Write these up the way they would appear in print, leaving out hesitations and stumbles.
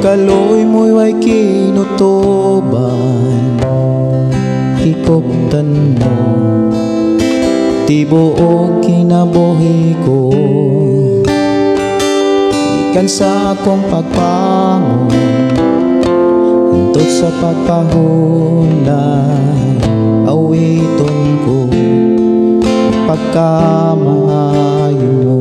kaloy mo'y way kinutuban, hikoptan mo tibuog kinabuhi ko. Ikan sa akong pagpangon, hintod sa pagpahunay, awiton ko pagkamaayo mo.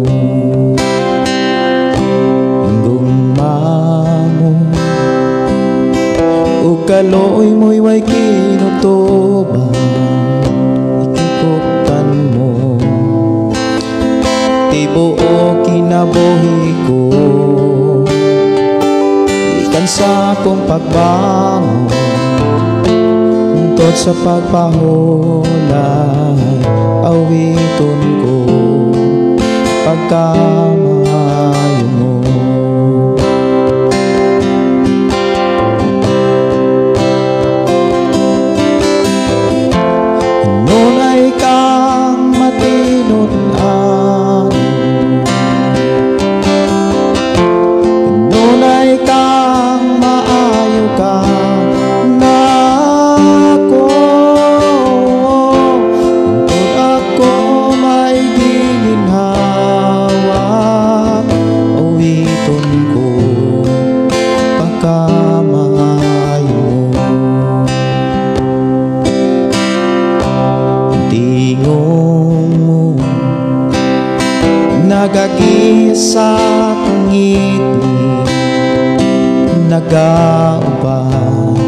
Kaloy mo'y way kinutuban, ikikuptan mo tibuok kinabuhi ko. Ikan sa akong pagbangon, hintod sa pagpahulay, awiton ko pagkamaayo mo. Nagagiyas sa pangitni, nagauban,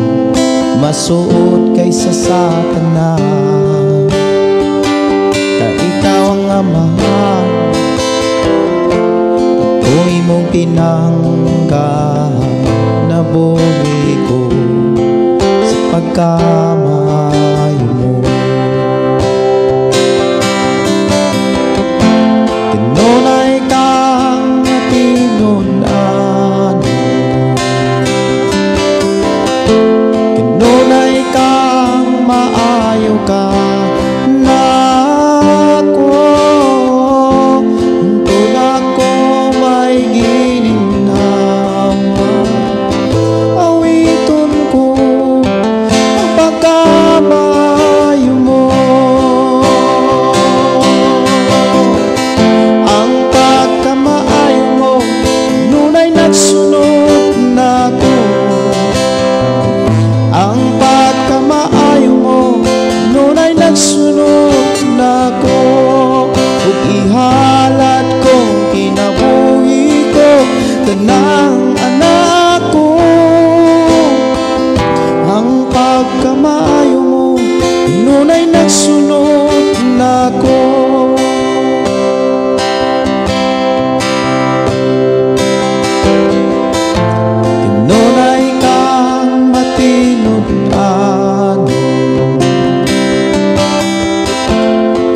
masuot kaysa sa tanan. Ta ikaw ang amahan, ako'y mong tinanggap, nabuhi ko sa pagkamaayo mo. Tanang anak ko, ang pagkamaayo mo, nunay nagsunod na ko. Tinunay kang matinud-an,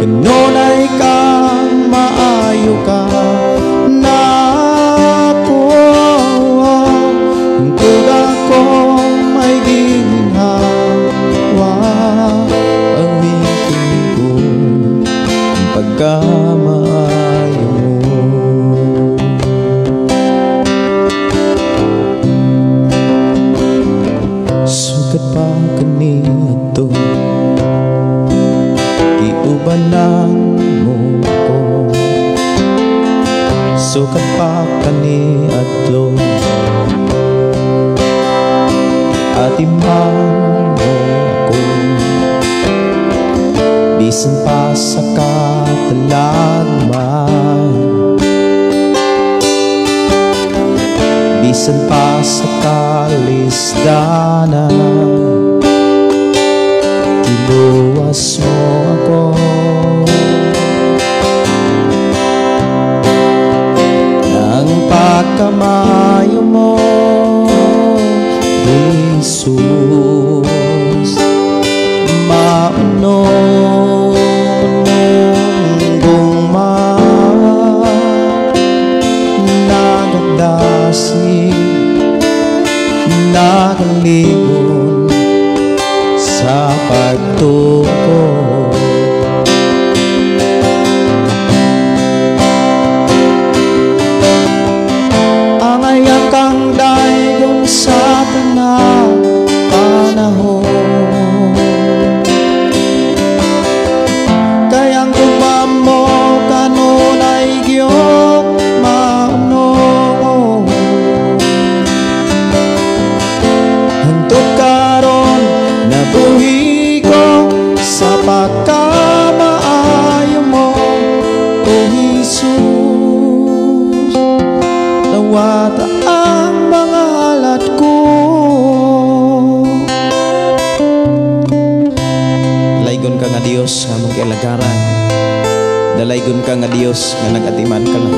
tinunay kang maayo ka. Pagkamaayo mo, sukat pa kaniadto, iubanan mo ko. Sukat pa kaniadto, atiman mo ako. Bisan pa sa katalagman, bisan pa sa kalisdanan, iluwas mo ako. Ang pagkamayo mo, Jesus, maunong nakalingon sa pagtuko. Ang ayak kang daigong Jesus, dawata ang mga alat ko. Dalaygon ka nga Dios nga mong kialagaran. Dalaygon ka nga Dios nga nagatiman ka lang.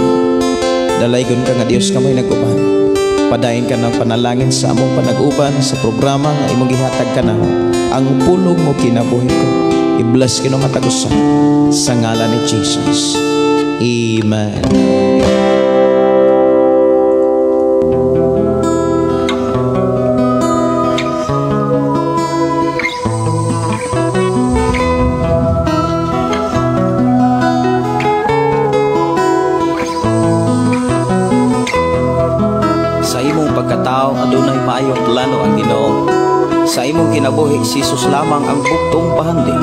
Dalaygon ka nga Dios nga may naguban. Padayon ka ng panalangin sa among panag-uban sa programa nga imong gihatag ka na. Ang pulong mo kinabuhi ko. I-bless kino matagusan sa ngalan ni Jesus. Amen. Adunay maayong plano ang Ginoo. Sa imong kinabuhi, si Jesus lamang ang buktong pahandi.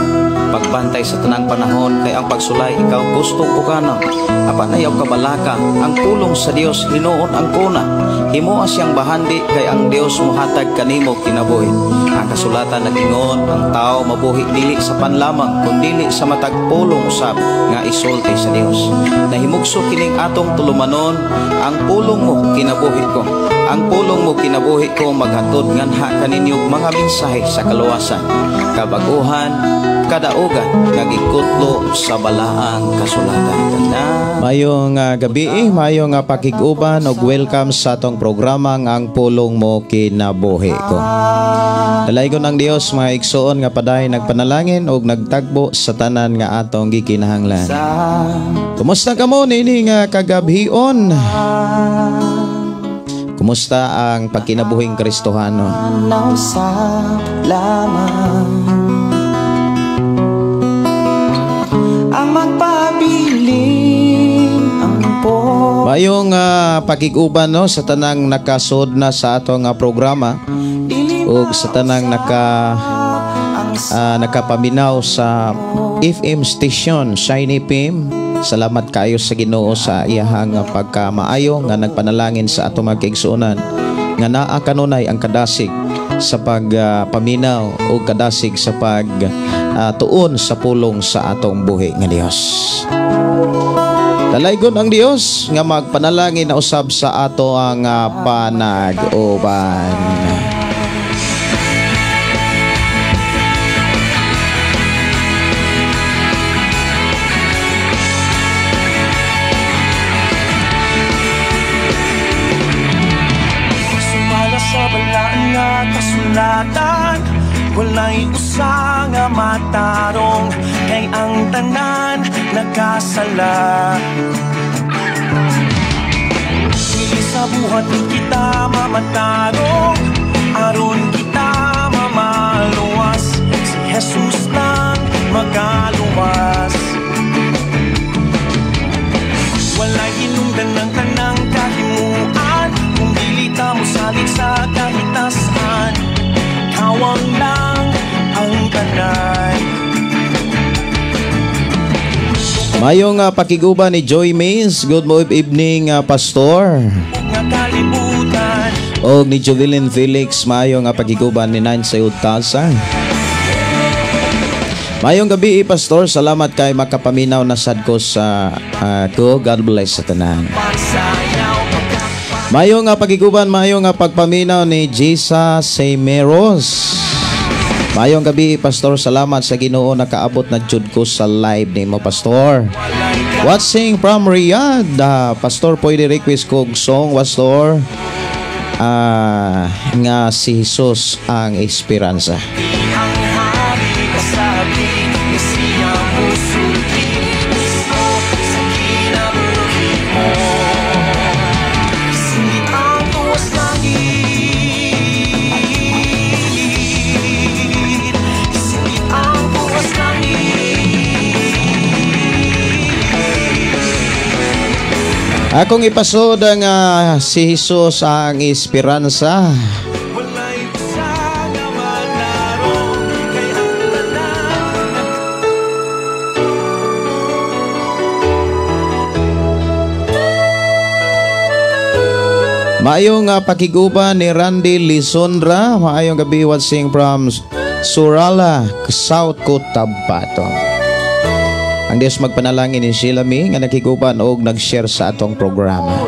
Pagbantay sa tanang panahon, kay ang pagsulay ikaw gustong bukana. Apan ayaw kabalaka, ang pulong sa Dios hinuon ang kuna. Himoa siyang bahandi, kay ang Dios muhatag kanimo kinabuhi. Ang kasulatan nagingon, ang tao mabuhi dili sa panlamang, kundili sa matag pulong usab nga isulti sa Dios. Nahimugso kining atong tulumanon, ang pulong mo kinabuhi ko. Ang pulong mo kinabuhi ko maghatod nganha kaninyong mga mensahe sa kaluwasan, kabaguhan, kadaugan, nagikutlo sa balaang kasulatan. Mayong gabi, mayong pakiguban ug welcome sa atong programa ang pulong mo kinabuhi ko. Dalaygon ang Dios mga igsoon nga paday nagpanalangin ug nagtagbo sa tanan nga atong gikinahanglan. Kumusta kamo nini nga kagabhion? Kumusta ang pagkinabuhing Kristohano? Ang magpabiling ang po. Mayong pakiguban no sa tanang nakasod na sa atong programa ug sa tanang nakapaminaw sa FM station Shiny FM. Salamat kayo sa Ginoo sa iyahang pagkamaayo nga nagpanalangin sa atong mga kaigsuonan nga naa kanunay ang kadasig sa pagpaminaw o kadasig sa pagtuon sa pulong sa atong buhi nga Dios. Dalaygon ang Dios nga magpanalangin na usab sa ato ang panag-uban. Kasulatan, walay usa nga matarong, kay ang tanan nakasala. Dili sa buhat kita mamatarong, aron kita mamaluwas. Si Jesus lang magaluwas. Walay hinungdan ng tanang kahimuan, kung dili ta mo salig sa kahitasan. Kawang lang ang tanan. Mayong pakiguban ni Joy Mays. Good evening, Pastor. O ni Jovelyn Felix. Mayong pakiguban ni Nine Sayud Tasa. Mayong gabi, Pastor. Salamat kay makapaminaw na sad ko sa ko. God bless sa tanan. Mayong pagiguban, mayong pagpaminaw ni Jesus Semeros. Mayong gabi, Pastor. Salamat sa Ginoo nakaabot na jud ko sa live nimo, Pastor. Watching from Riyadh. Pastor, pwede request kong song, Pastor. Nga si Jesus ang esperanza. Akong ipasod ang si Jesus ang esperanza. Maayong pakiguban ni Randy Lisondra. Maayong gabi, watching from Surala, South Cotabato. Ang Dios magpanalangin ni sila mi nga nakiguban og nag-share sa atong programa.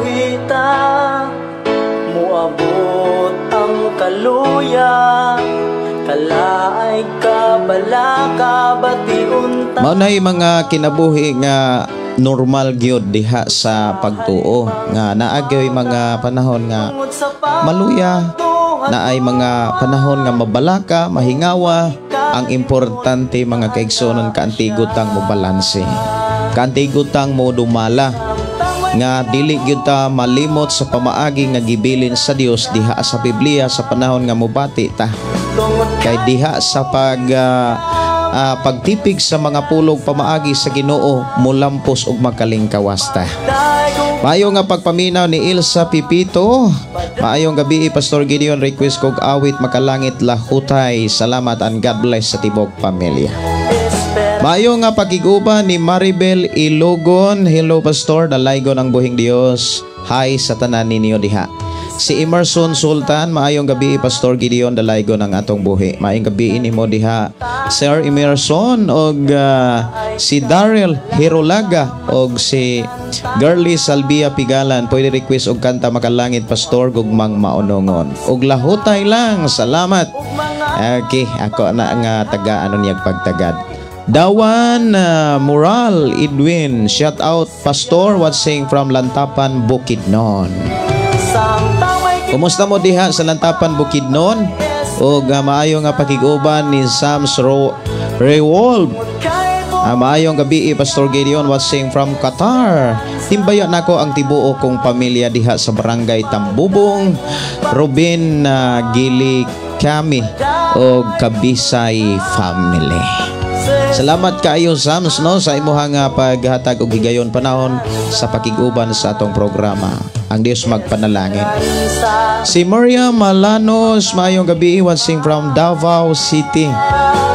Muabot ang kaluya, kalaay ka balaka batiun ta. Maunay mga kinabuhi nga normal gyud diha sa pagtuo nga naagay mga panahon nga maluya, naay mga panahon nga mabalaka, mahingawa. Ang importante mga kaigsonon kaantigutang mo balanse, kaantigutang mo dumala nga dili gyud ta malimot sa pamaagi nga gibilin sa Dios diha sa Biblia sa panahon nga mobati ta. Kay diha sa pagtipig sa mga pulog pamaagi sa Ginoo mulampos og makalingkawas ta. Maayo nga pagpaminaw ni Ilsa Pipito. Maayong gabi Pastor Gideon, request kog awit Makalangit Lahutay. Salamat and God bless sa tibok pamilya. Maayo nga pagiguba ni Maribel Ilogon. Hello Pastor, dalaygon ang buhing Dios. Hi sa tanan ninyo diha. Si Emerson Sultan, maayong gabi Pastor Gideon, dalaygon ang atong buhi. Maayong gabi nimo diha Sir Emerson og si Daryl Hirolaga og si Girly Salvia Pigalan. Pwede request og kanta Makalangit Pastor gugmang maunongon. Og lahutay lang. Salamat. Okay, ako na nga taga ano niyag pagtagad. Dawan Moral Edwin, shout out Pastor watching from Lantapan Bukidnon. Kumusta mo diha sa Lantapan Bukidnon? O maayo nga pakiguban ni Sams Revolve. Maayong gabi Pastor Gideon watching from Qatar. Timbayan nako ang tibuo kong pamilya diha sa barangay Tambubong, Robin Gili Kami o Kabisay family. Salamat kaayo Sams no sa imuhang paghatag og higayon panahon sa pakiguban sa atong programa. Ang Dios magpanalangin. Si Maria Malanos, maayong gabi watching from Davao City.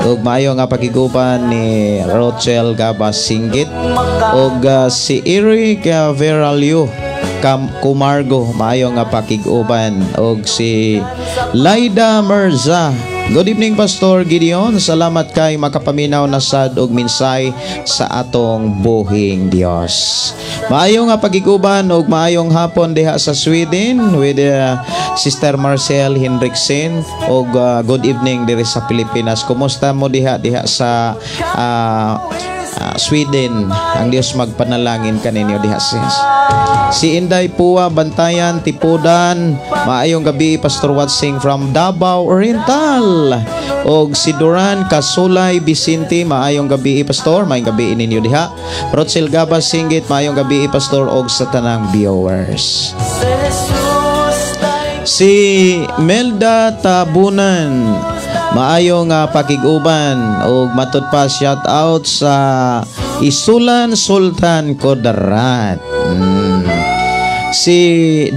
Ug maayo nga pakiguban ni Rochelle Gabas Singgit ug si Eric Veralio Kumargo, maayo nga pakiguban ug si Laida Merza. Good evening Pastor Gideon, salamat kay makapaminaw na sad og minsay sa atong buhing Dios. Maayo nga pagiguban og maayong hapon diha sa Sweden with Sister Marcel Henriksen og good evening diri sa Pilipinas. Kumusta mo diha sa Sweden? Ang Dios magpanalangin kaninyo diha sis. Si Inday Puwa Bantayan Tipudan, maayong gabi Pastor watching from Davao Oriental. Og si Duran Kasulay Vicente, maayong gabi Pastor, maayong gabi ninyo diha. Rochelle Gabas Singgit, maayong gabi Pastor og sa tanang viewers. Si Melda Tabunan, maayong pakiguban og matud pa shout out sa Isulan Sultan Kodarat. Si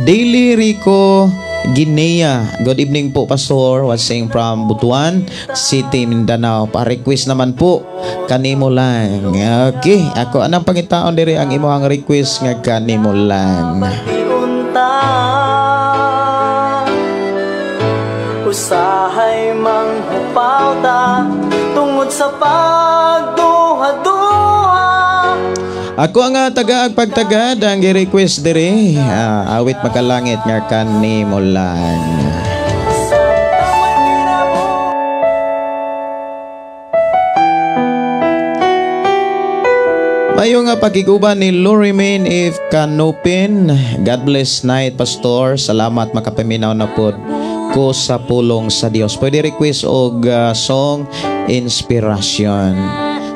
Daily Rico Guinea, good evening po Pastor watching from Butuan City, Mindanao. Pa-request naman po kanimo lang. Okay, ako anang pangitaon diri ang imong request nga kanimo lang. Usahay manghupaw ta tungod sa pagduha-duha. Ako ang tagaag pagtagad ang gi-request diri awit Makalangit nga kanimo lang. Mayo nga pakiguban ni Lorimain if Canopin. God bless night Pastor. Salamat makapaminaw na pod ko sa pulong sa Dios. Pwede request og song inspiration.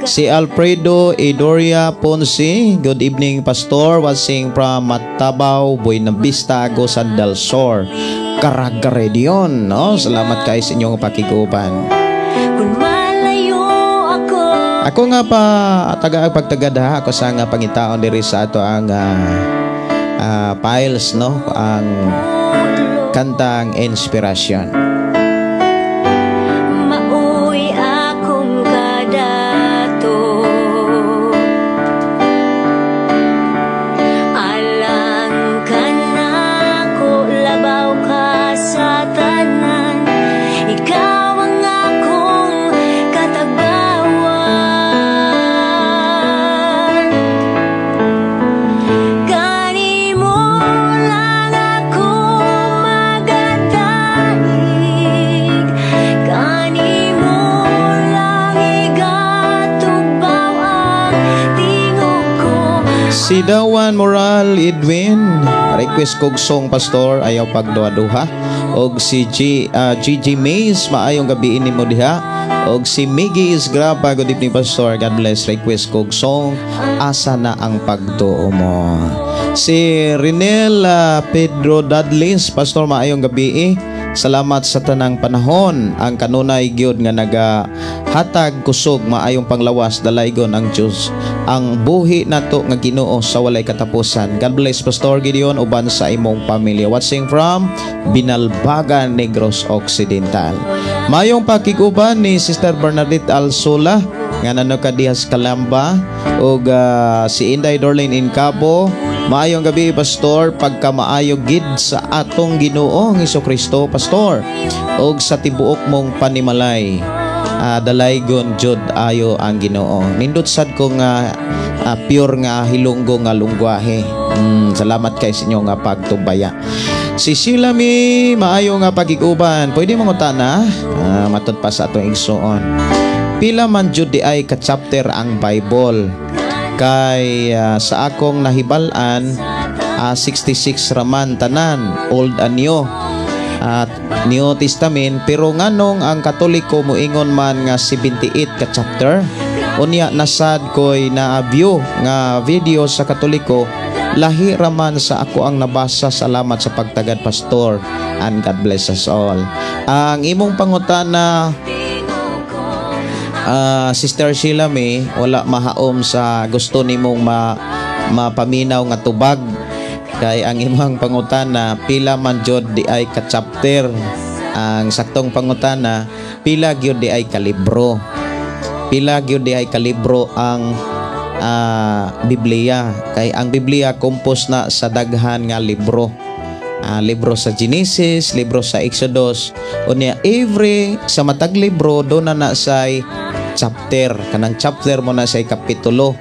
Si Alfredo Edoria Ponce, good evening Pastor watching from Matabaw, Buena Vista, Agusan del Sur, Caraga Region. No? Salamat kayo sa inyong pakiguban. Ako nga pa pagtagada ako sa nga pangitaon diri sa ato ang files no ang kantang inspirasyon. Si Dawan Moral Edwin, request kog song pastor, ayaw pagduha-duha. Og si Gigi Mays, maayong gabi ini mo diha. Og si Miggy Isgrapa, good evening pastor, God bless, request kog song, asa na ang pagtuo mo. Si Renel Pedro Dudleys, pastor, maayong gabi. Salamat sa tanang panahon, ang kanunay gyud nga nagahatag kusog maayong panglawas dalaygon ang Dios ang buhi nato nga Ginoo sa walay katapusan. God bless Pastor Gideon uban sa imong pamilya. Watching from Binalbagan, Negros Occidental. Mayong pakiguban ni Sister Bernadette Alsola nga nanukadihas Kalamba ug si Inday Dorlin Incabo. Maayong gabi pastor, pagka maayo gid sa atong Ginoo Hesukristo pastor ug sa tibuok mong panimalay. Dalaygon jud ayo ang Ginoo. Nindot sad ko nga pure nga hilonggo nga lungwahe. Salamat kay sa inyo nga pagtubaya. Si Sheila mi maayo nga pagiguban. Pwede mangutana matud pa sa atong igsuon. Pila man jud di ay ka chapter ang Bible? Kay sa akong nahibalan 66 raman tanan, Old and New at New Testament, pero nganong ang Katoliko moingon man nga 78 ka chapter. Unya nasad ko'y na-view nga video sa Katoliko, lahi raman sa ako ang nabasa. Salamat sa pagtagad pastor and God bless us all. Ang imong pangutana Sister Sheila May, wala mahaom sa gusto nimong mapaminaw nga tubag. Kay ang imong pangutana, pila man jud di ay ka chapter. Ang saktong pangutana, pila gyud di ay ka libro. Pila gyud di ay ka libro ang Biblia. Kay ang Biblia kompos na sa daghan nga libro. Libro sa Genesis, libro sa Exodus. Unya every sa matag libro do na say chapter. Kanang chapter mo na say kapitulo.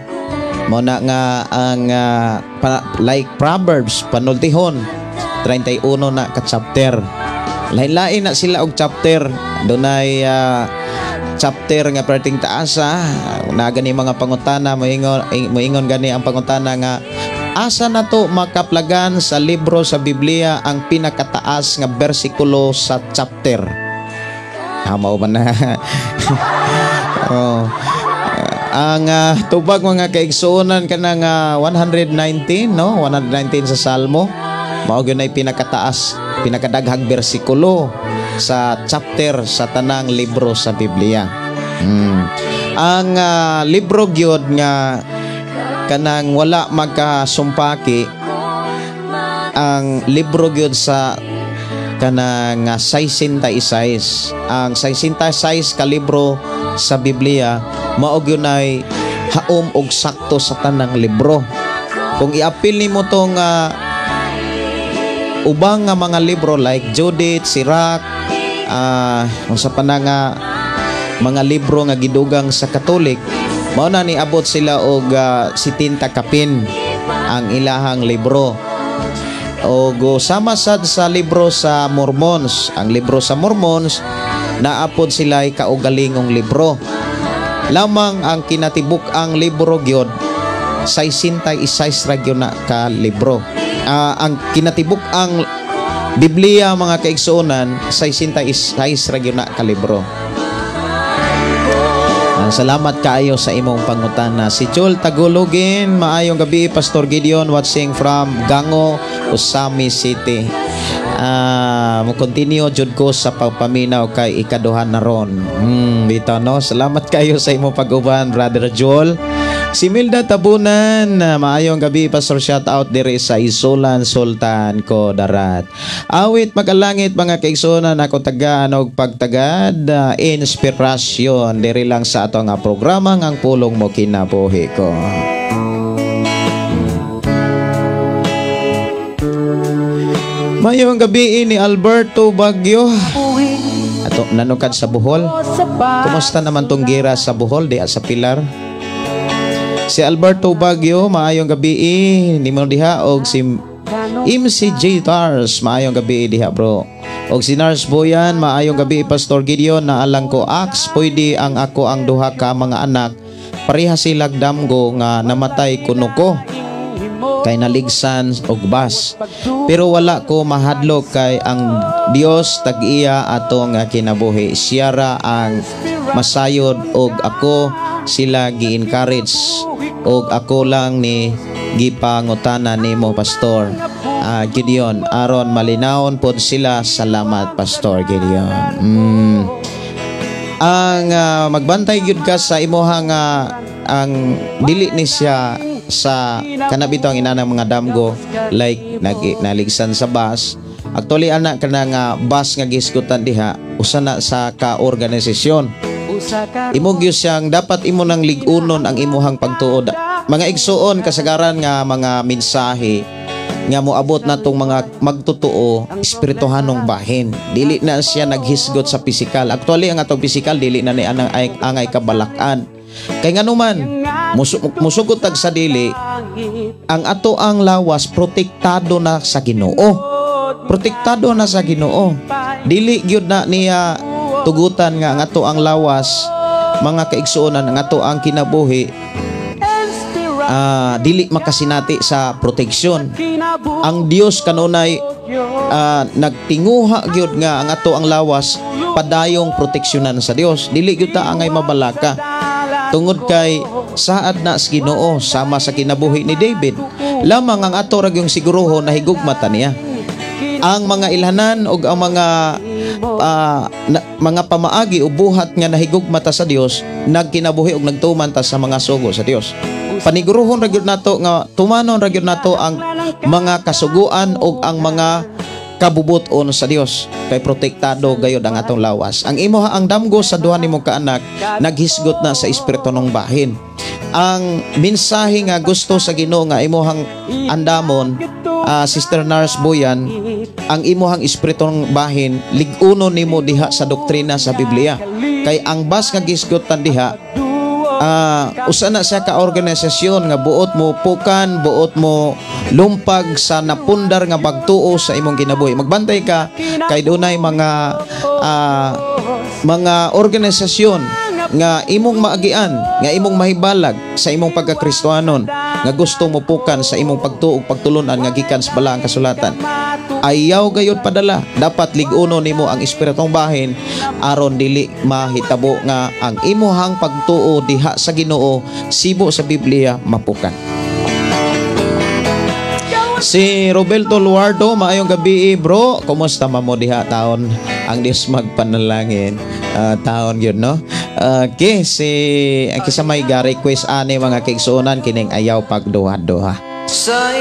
Mo na nga ang like Proverbs, panultihon 31 na ka chapter. Lain-lain na sila og chapter. Dunay chapter nga perting taasa. Na gani mga pangutana moingon gani ang pangutana nga asa na to makaplagan sa libro sa Biblia ang pinakataas nga bersikulo sa chapter. Mao ba na? Ang tubag mga kaigsuonan kanang 119 no, 119 sa Salmo. Mao gyud ay pinakataas, pinakadaghang bersikulo sa chapter sa tanang libro sa Biblia. Ang libro gyud nga kanang wala magkasumpaki, ang libro gyud sa kanang 66. Ang 66 ka libro sa Biblia mao gyud ay haom og sakto sa tanang libro. Kung iapil nimo tong ubang nga mga libro like Judith, Sirach, sa pananga mga libro nga gidugang sa Katolik, mao na ni abot sila og 70 kapin ang ilahang libro. O sama sad sa libro sa Mormons. Ang libro sa Mormons naapod sila kaugalingong libro. Lamang ang kinatibuk ang libro gyud 66 ra gyud na ka libro. Ang kinatibuk ang Biblia mga kaigsuonan 66 ra gyud na ka libro. Salamat kaayo sa imong pangutana. Si Joel Tagulogin, maayong gabi Pastor Gideon, watching from Gango, Usami City. Mo continue jud ko sa pagpaminaw kay ikaduhan na ron. Dito no, salamat kayo sa imong pag-uban Brother Joel. Si Milda Tabunan, maayong gabi Pastor, shout out dire sa Isulan Sultan ko darat. Awit magalangit mga kaigsuonan, ako tagaan og pagtagad inspirasyon dire lang sa ato nga programa ngang pulong mo kinabuhi ko. Mayong gabi ni Alberto Baguio. Ato nanukad sa Bohol. Kumusta naman tong gira sa Bohol di sa Pilar? Si Alberto Baguio, maayong gabi nimo diha og si MCJ Tars, maayong gabi diha bro. Og si Nars Boyan, maayong gabi Pastor Gideon, naalang ko aks pwede ang ako ang duha ka mga anak pareha silag damgo nga namatay kuno ko. kay naligsan og bas. Pero wala ko mahadlok kay ang Dios tag-iya atong kinabuhi. Siya ra ang masayod og ako sila gi-encourage og ako lang ni gipangutana nimo Pastor Gideon aron malinawon pod sila. Salamat Pastor Gideon. Ang magbantay gyud ka sa imuhang ang dili ni siya sa kanabito ang inanang mga damgo like naligsan sa bus. Actually anak kana nga bus nga gisgutan diha usa na sa ka-organisasyon. Imo gyud siyang dapat imo nang lig-unon ang imuhang pagtuod. Mga igsuon kasagaran nga mga mensahe nga moabot natong mga magtotoo espirituhanong bahin. Dili na siya naghisgot sa pisikal. Actually ang atong pisikal dili na ni angay kabalakan. Kay nganuman musugot tag sa dili ang ato ang lawas protektado na sa Ginoo. Protektado na sa Ginoo. Dili gyud na niya tugutan nga ang ato ang lawas mga kaigsuonan ang ato ang kinabuhi dili makasinati sa proteksyon. Ang Dios kanunay nagtinguha gyud nga ang ato ang lawas padayong proteksyonan sa Dios. Dili gyud ta angay mabalaka tungod kay saad na sa Ginoo sama sa kinabuhi ni David. Lamang ang ato ra gyung siguruhon na higugmata niya. Ang mga ilhanan o ang mga pamaagi o buhat nga nahigugmata sa Dios nagkinabuhi og nagtuman ta sa mga sugo sa Dios. Paniguruhon ra gyud nato nga tumanon ra gyud nato ang mga kasuguan o ang mga kabubuton sa Dios kay protektado gayud ang atong lawas. Ang imo ang damgo sa duha nimong kaanak naghisgot na sa espiritu ng bahin. Ang mensahe nga gusto sa Ginoo nga imuhang andamon Sister Nars Boyan, ang imuhang espiritu ng bahin lig-uno nimo diha sa doktrina sa Biblia. Kay ang bas nga gisgotan diha usa na siya ka organisasyon nga buot mo pukan, buot mo lumpag sa napundar nga pagtuo sa imong kinabuhi. Magbantay ka kay dunay mga organisasyon nga imong maagian, nga imong mahibalag sa imong pagkakristohanon, nga gusto mo pukan sa imong pagtuog pagtulunan nga gikan sa balaang kasulatan. Ayaw gayud padala, dapat lig-uno nimo ang espiritong bahin aron dili mahitabo nga ang imuhang pagtuo diha sa Ginoo sibo sa Biblia mapukan. Si Roberto Luardo, maayong gabi bro. Kumusta mo diha taon? Ang Dios magpanalangin. Taon yun, no? Okay, kisa may request ani mga kaigsuonan kining ayaw pagduha-duha.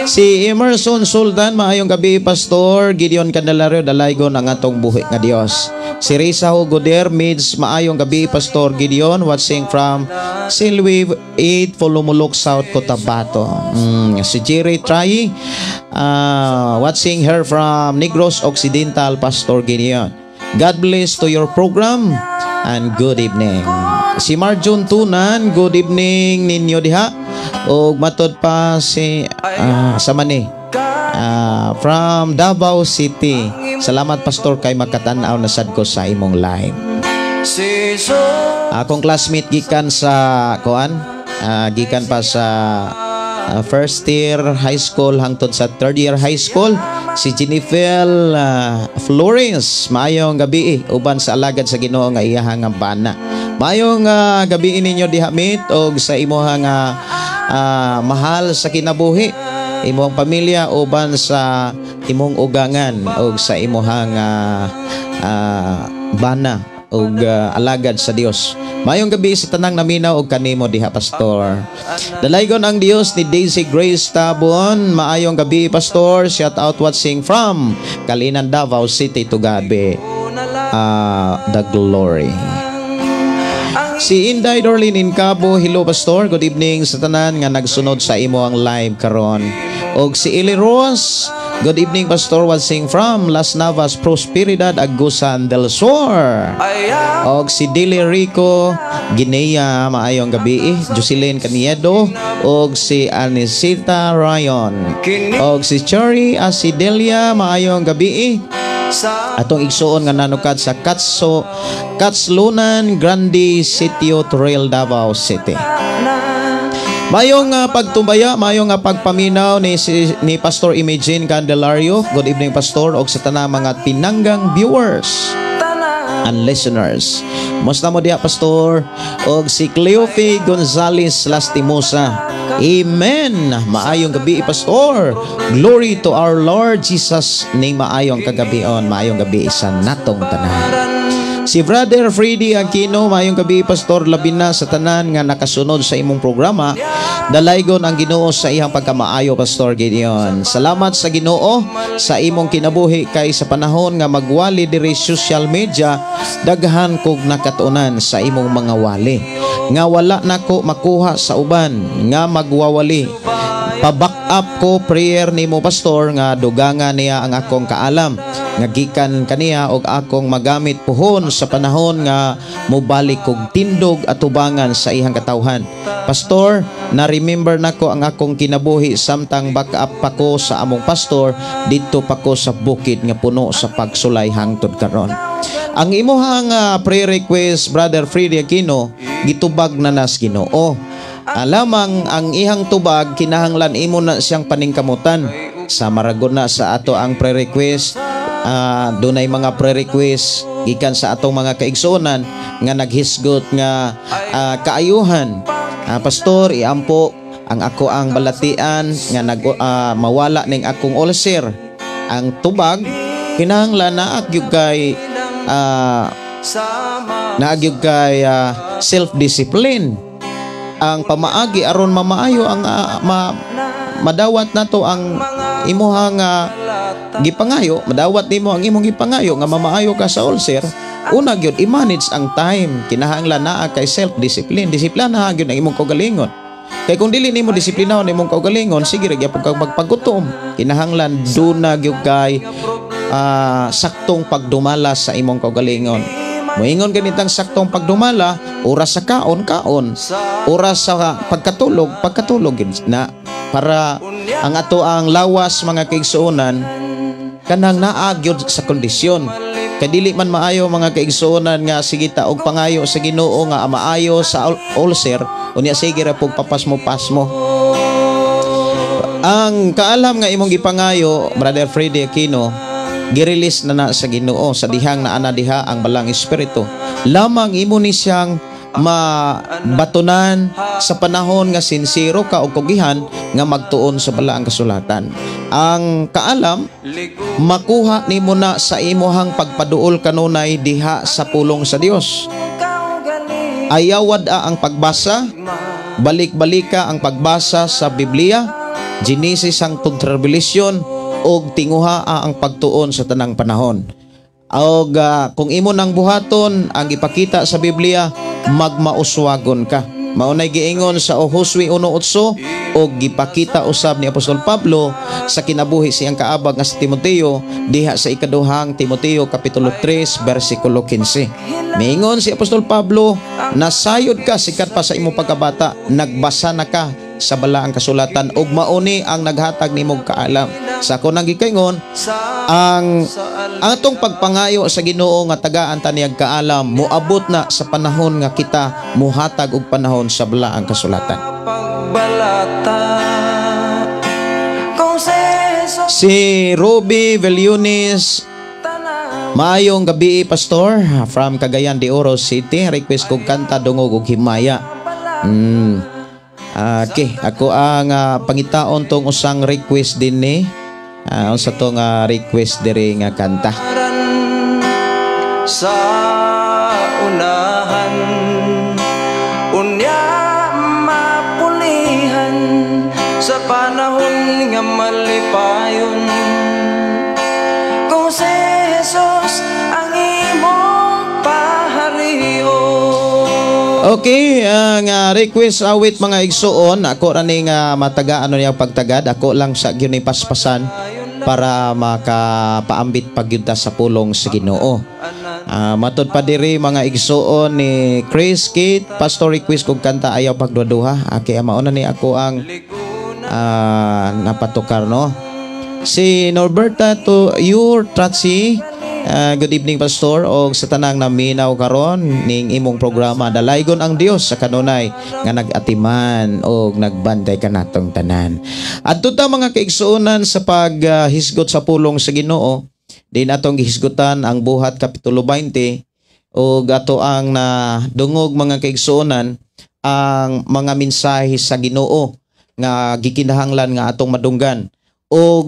Si Emerson Sultan, maayong gabi Pastor Gideon Candelario, dalaygon ang atong buhi nga Dios. Si Risa Hugoder Mids, maayong gabi Pastor Gideon, watching from Silwi 8 Fulumulok South Cotabato. Si Jerry Trai, watching her from Negros Occidental Pastor Gideon. God bless to your program and good evening. Si Marjun Tunan, good evening ninyo diha. O matod pa si Samani from Davao City. Salamat Pastor kay makatanaw na sad ko sa imong live. Akong classmate gikan sa gikan pa sa first year high school hangtod sa third year high school, si Jennifer Flores. Maayong gabi uban sa alagad sa Ginoo nga iyahang bana. Maayong gabi ninyo diha mit og sa imong mahal sa kinabuhi, imong pamilya uban sa imong ugangan og sa imong bana og alagad sa Dios. Mayong gabi sa tanang naminaw og kanimo diha Pastor. Dalaygon ang Dios ni Daisy Grace Tabon. Maayong gabi Pastor. Shout out watching from Kalinan, Davao City to gabi. The glory. Si Inday Dorlin Incabo, hello Pastor, good evening sa tanan nga nagsunod sa imo ang live karon. Og si Eli Rose, good evening Pastor, watching from Las Navas Prosperidad, Agusan del Sur. Og si Dili Rico Guinea, maayong gabi. Jocelyn Caniedo, og si Anisita Ryan, og si Cherry Asidelia, maayong gabi. Atong igsuon nga nanukad sa Katslunan Grande Sitio Trail, Davao City. Mayong pagtumbaya, mayong pagpaminaw ni Pastor Imagine Candelario. Good evening, Pastor, og sa tanang mga pinanggang viewers and listeners. Musta mo diha, Pastor? Og si Cleofe Gonzales Lastimosa. Amen. Maayong gabi, Pastor. Glory to our Lord Jesus. Ning maayong kagabion, maayong gabi sa natong tanan. Si Brother Freddy Aquino, mayong gabi, Pastor, labi na sa tanan nga nakasunod sa imong programa. Dalaygon ang Ginoo sa iyang pagkamaayo, Pastor Gideon. Salamat sa Ginoo sa imong kinabuhi kay sa panahon nga magwali diri social media, daghan kog nakatunan sa imong mga wali. Nga wala nako makuha sa uban nga magwawali. Pa-back up ko prayer nimo, Pastor, nga dugangan niya ang akong kaalam nga gikan kaniya og akong magamit puhon sa panahon nga mobalik kog tindog at tubangan sa ihang katawhan. Pastor, na-remember nako ang akong kinabuhi samtang back up pa ko sa among pastor dito pa ko sa bukid nga puno sa pagsulay hangtod karon. Ang imuhang prayer request, Brother Freddy Aquino, gitubag na nas Ginoo. Alamang ang ihang tubag kinahanglan imo na siyang paningkamutan. Sa maragon na sa ato ang prayer request, dunay mga prayer request gikan sa atong mga kaigsuonan nga naghisgot nga kaayuhan. Pastor, iampo ang ako ang balatian nga mawala ning akong ulcer. Ang tubag kinahanglan na agyud kay self-discipline. Ang pamaagi aron mamaayo ang madawat nato ang imuhang gipangayo, madawat nimo ang imong gipangayo nga mamaayo ka sa ulcer. Una gyud i-manage ang time, kinahanglan naa kay self-discipline. Disiplina gyud ang imong kaugalingon. Kay kung dili nimo disiplinahon imong kaugalingon, sige ra gyapon kag magpagutom. Kinahanglan duna gyud kay saktong pagdumala sa imong kaugalingon. Moingon ganitang saktong pagdumala, oras sa kaon, oras sa pagkatulog na para ang ato ang lawas mga kaigsuonan kanang naagyod sa kondisyon. Kadili man maayo mga kaigsuonan nga sige ta og pangayo sa Ginoo nga maayo sa ulcer, unya sige ra pug papasmo. Ang kaalam nga imong gipangayo, Brother Freddy Aquino, girelease na sa Ginoo sa dihang na ana diha ang balang espiritu. Lamang imo ni siyang mabatunan sa panahon nga sincero ka og kugihan nga magtuon sa balaang kasulatan. Ang kaalam makuha nimo na sa imuhang pagpaduol kanunay diha sa pulong sa Dios. Ayawad ang pagbasa, balik-balika ang pagbasa sa Biblia, Genesis hangtod Revelation, og tinguha ang pagtuon sa tanang panahon. Og kung imo nang buhaton ang ipakita sa Biblia, magmauswagon ka. Maunay giingon sa Josue 1:8 og gipakita usab ni Apostol Pablo sa kinabuhi siyang kaabag nga si Timoteo diha sa ikaduhang Timoteo kapitulo 3 bersikulo 15. Miingon si Apostol Pablo, nasayod ka sikat pa sa imong pagkabata, nagbasa na ka sa balaang kasulatan ug mauni ang naghatag nimong kaalam. Sa ako nang gikaingon, ang atong pagpangayo sa Ginoo nga tagaan ta niyang kaalam moabot na sa panahon nga kita muhatag og panahon sa balaang kasulatan. Si Ruby Veliones, maayong gabi, Pastor, from Cagayan de Oro City. Request kong kanta dungog og himaya. Okay, ako ang pangitaon tong usang request din ni unsa tong request diri nga kanta. Sa unahan unya mapulihan sa panahon nga malipayon, kung si Jesus ang imong pahariyon. Okay, ang request awit mga igsuon, ako ra ning matagaan niya pagtagad, ako lang sa gyud ni paspasan para makapaambit pagyud sa pulong sa Ginoo. Matud pa diri mga igsuon ni Chris Kate, pastor request kog kanta ayaw pagduduha. Okay, mauna ni ako ang napatukar, no. Si Norberta to your Tracy Good evening, Pastor, o sa tanang naminaw karon ning imong programa. Dalaygon ang Dios sa kanunay nga nagatiman o nagbantay kanatong tanan. At tuta mga kaigsuonan sa paghisgot sa pulong sa Ginoo, din atong gihisgutan ang Buhat Kapitulo 20 o gato ang dungog mga kaigsuonan ang mga mensahe sa Ginoo nga gikinahanglan nga atong madunggan. O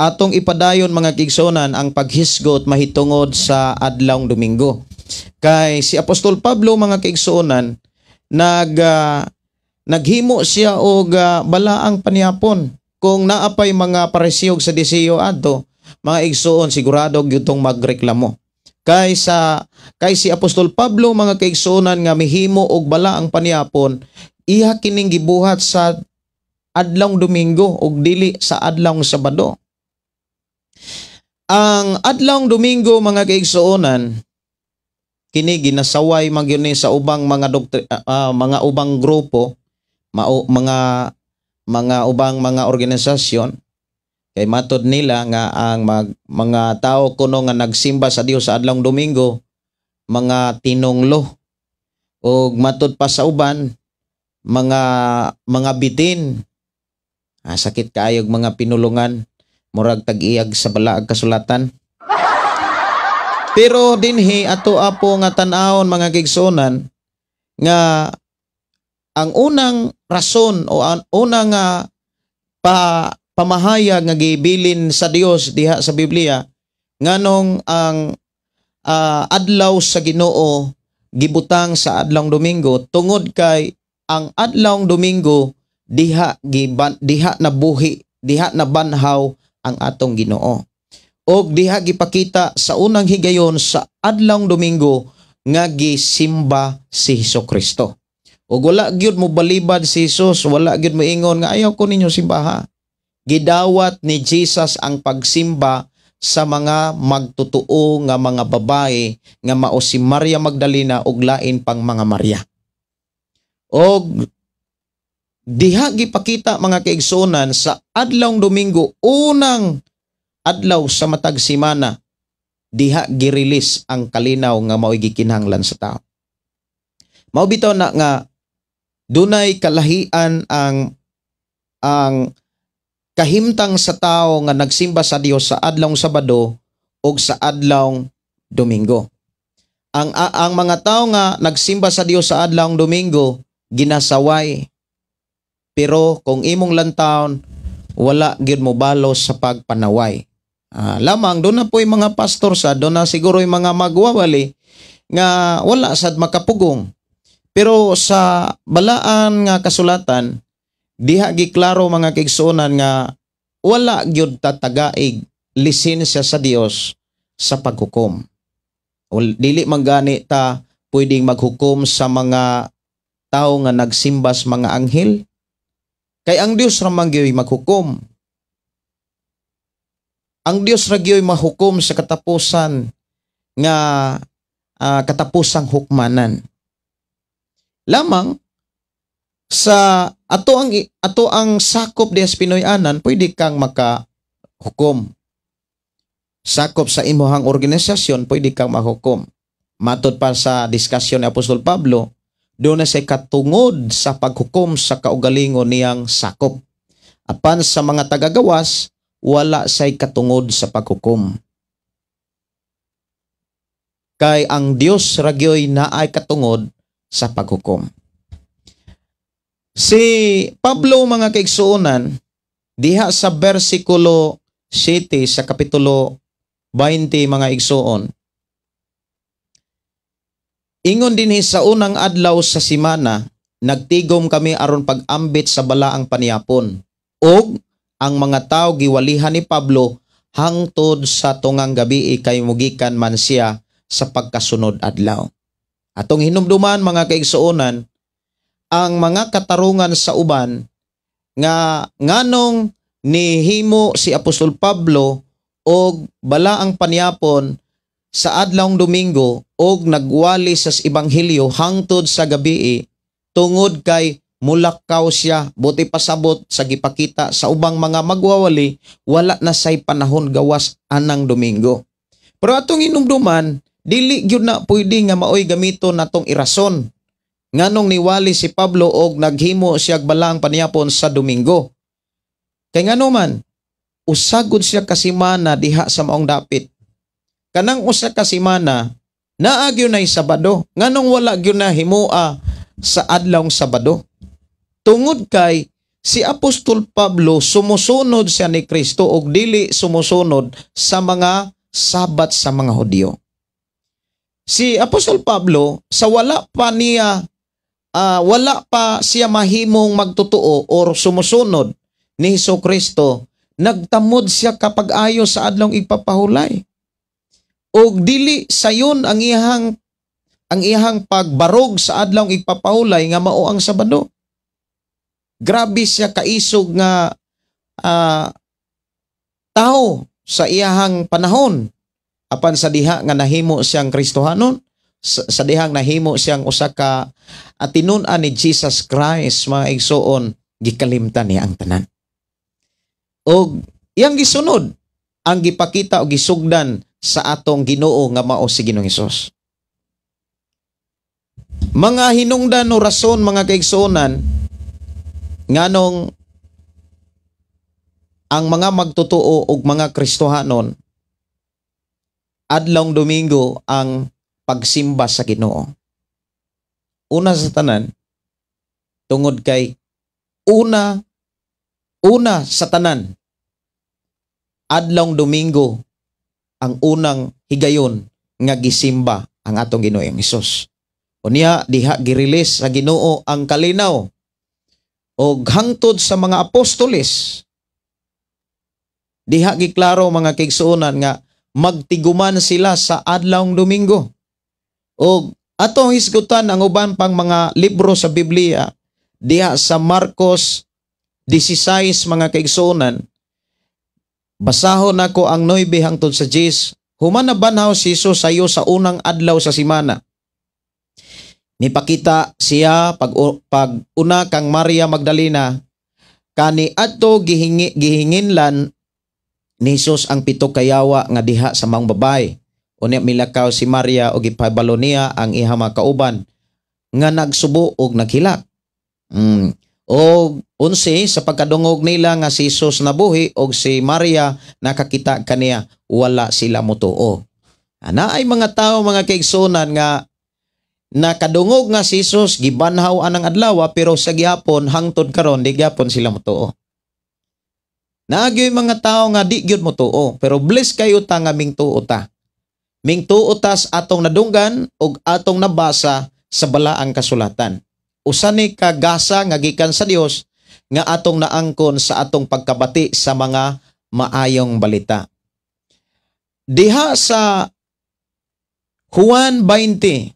atong ipadayon mga kaigsuonan ang paghisgot mahitungod sa adlawng Domingo. Kay si Apostol Pablo mga kaigsuonan naghimo siya og balaang paniapon. Kung naapay mga paresiyog sa disiyo adto, mga igsuon sigurado gyutong magreklamo. Kay si Apostol Pablo mga kaigsuonan nga mihimo og balaang paniapon, iya kining gibuhat sa adlawng Domingo ug dili sa adlawng Sabado. Ang adlawng Domingo mga kaigsuonan kini ginasaway magyuni sa ubang mga mga ubang grupo, mga ubang mga organisasyon kay matod nila nga ang mga tao kuno nga nagsimba sa Dios sa adlawng Domingo mga tinonglo ug matod pa sa uban mga bitin. Sakit kaayog mga pinulungan, murag tag-iyag sa balaag kasulatan. Pero dinhi ato apo nga tan-awon mga kaigsuonan nga ang unang rason o ang unang pamahayag nga gibilin sa Dios diha sa Biblia nganong ang adlaw sa Ginoo gibutang sa adlawng Domingo tungod kay ang adlawng Domingo diha nabuhi, diha nabanhaw ang atong Ginoo. Og diha gipakita sa unang higayon sa adlawng Domingo nga gisimba si Hesukristo. Og wala gyud mo balibad si Jesus, wala gyud mo ingon nga ayaw ko ninyo simbaha. Gidawat ni Jesus ang pagsimba sa mga magtutuo nga mga babae nga mao si Maria Magdalena ug lain pang mga Maria. Og diha gipakita mga kaigsuonan sa adlawng Domingo, unang adlaw sa matag semana, diha girilis ang kalinaw nga mao'y gikinahanglan sa tao. Mao bitaw na nga dunay kalahian ang kahimtang sa tao nga nagsimba sa Dios sa adlawng Sabado o sa adlawng Domingo. Ang mga tao nga nagsimba sa Dios sa adlawng Domingo ginasaway. Pero kung imong lantawon, wala gyud mo balos sa pagpanaway. Lamang doon na po yung mga pastor doon na siguro yung mga magwawali nga wala sad makapugong. Pero sa balaan nga kasulatan, diha giklaro mga kaigsuonan nga wala gyud tatagaig lisensya sa Dios sa paghukom. Dili man gani ta pwedeng maghukom sa mga tao nga nagsimbas mga anghel. Kay ang Dios ra man gyud maghukom. Ang Dios ra gyud mahukom sa katapusan nga katapusang hukmanan. Lamang sa ato ang sakop diha sa Pinoy-anan, pwede kang makahukom. Sakop sa imuhang organisasyon, pwede kang mahukom. Matod pa sa diskusyon ni Apostol Pablo, doon na siya katungod sa paghukom sa kaugalingon niyang sakop. Apan sa mga tagagawas, wala siya katungod sa paghukom. Kay ang Dios ragyoy na ay katungod sa paghukom. Si Pablo mga kaigsuonan, diha sa versikulo 7 sa kapitulo 20 mga igsuon, ingon dinhi sa unang adlaw sa semana, nagtigom kami aron pag-ambit sa balaang paniapon. Og ang mga tao giwalihan ni Pablo hangtod sa tungang gabi kay mugikan man siya sa pagkasunod adlaw. Atong hinumduman mga kaigsuonan, ang mga katarungan sa uban nga nganong nihimo si Apostol Pablo og balaang paniapon sa adlawng Domingo og nagwali sa ebanghelyo hangtod sa gabi tungod kay mulakaw siya, buti pasabot sa gipakita sa ubang mga magwawali, wala na say panahon gawas anang Domingo. Pero atong inumduman, dili gyud na pwede nga maoy gamiton natong irason. Nganong niwali si Pablo og naghimo siya balang paniyapon sa Domingo. Kay ngano man, usagod siya kasimana diha sa maong dapit. Kanang usa ka semana, naa gyud nay Sabado. Nganong wala gyud na himua sa adlawng Sabado? Tungod kay si Apostol Pablo sumusunod siya ni Kristo og dili sumusunod sa mga sabat sa mga Hudyo. Si Apostol Pablo sa wala pa siya mahimong magtotoo or sumusunod ni Hesukristo, nagtamod siya kapag ayo sa adlong ipapahulay. Og dili sayon ang iyang pagbarog sa adlong ipapahulay nga mao ang Sabado. Grabe siya kaisog nga tao sa iyang panahon. Apan sa diha nga nahimo siyang Kristohanon, sa dihang nahimo siyang usa ka tinun-an ni Jesus Christ, mga igsoon, gikalimtan niya ang tanan. Og iyang gisunod ang gipakita o gisugdan sa atong Ginoo nga mao si Ginoong Hesus. Mga hinungdan o rason, mga kaigsuonan, nganong ang mga magtotoo og mga Kristohanon adlong Domingo ang pagsimba sa Ginoo. Una sa tanan, tungod kay una sa tanan, adlong Domingo ang unang higayon nga gisimba ang atong Ginoong Hesus. Unya diha girilis sa Ginoo ang kalinaw og hangtod sa mga apostoles. Diha giklaro, mga kaigsuonan, nga magtiguman sila sa adlawng Domingo. Og atong hisgutan ang uban pang mga libro sa Biblia diha sa Marcos 16, mga kaigsuonan. Basahon nako ang 9 hangtod sa 10. Human na banhaw si Jesus sayo sa unang adlaw sa semana. Nipakita siya pag una kang Maria Magdalena, kani adto gihinginlan ni Jesus ang 7 kayawa nga diha sa mga babae. Unya milakaw si Maria og ipabalo niya ang iha mga kauban nga nagsubo og naghilak. Og 11 sa pagkadungog nila nga si Jesus nabuhi og si Maria nakakita kaniya, wala sila motuo. Ana ay mga tao, mga kaigsuonan, nga nakadungog nga si Jesus gibanhaw anang adlaw, pero sa gihapon hangtod karon di gyapon sila motuo. Naagyoy mga tao nga di gyud motuo, pero bless kayo ta nga mingtuo ta. Mingtuo tas atong nadunggan og atong nabasa sa balaang kasulatan. Usa ni kagasa nga gikan sa Dios nga atong naangkon sa atong pagkabati sa mga maayong balita. Diha sa Juan 20,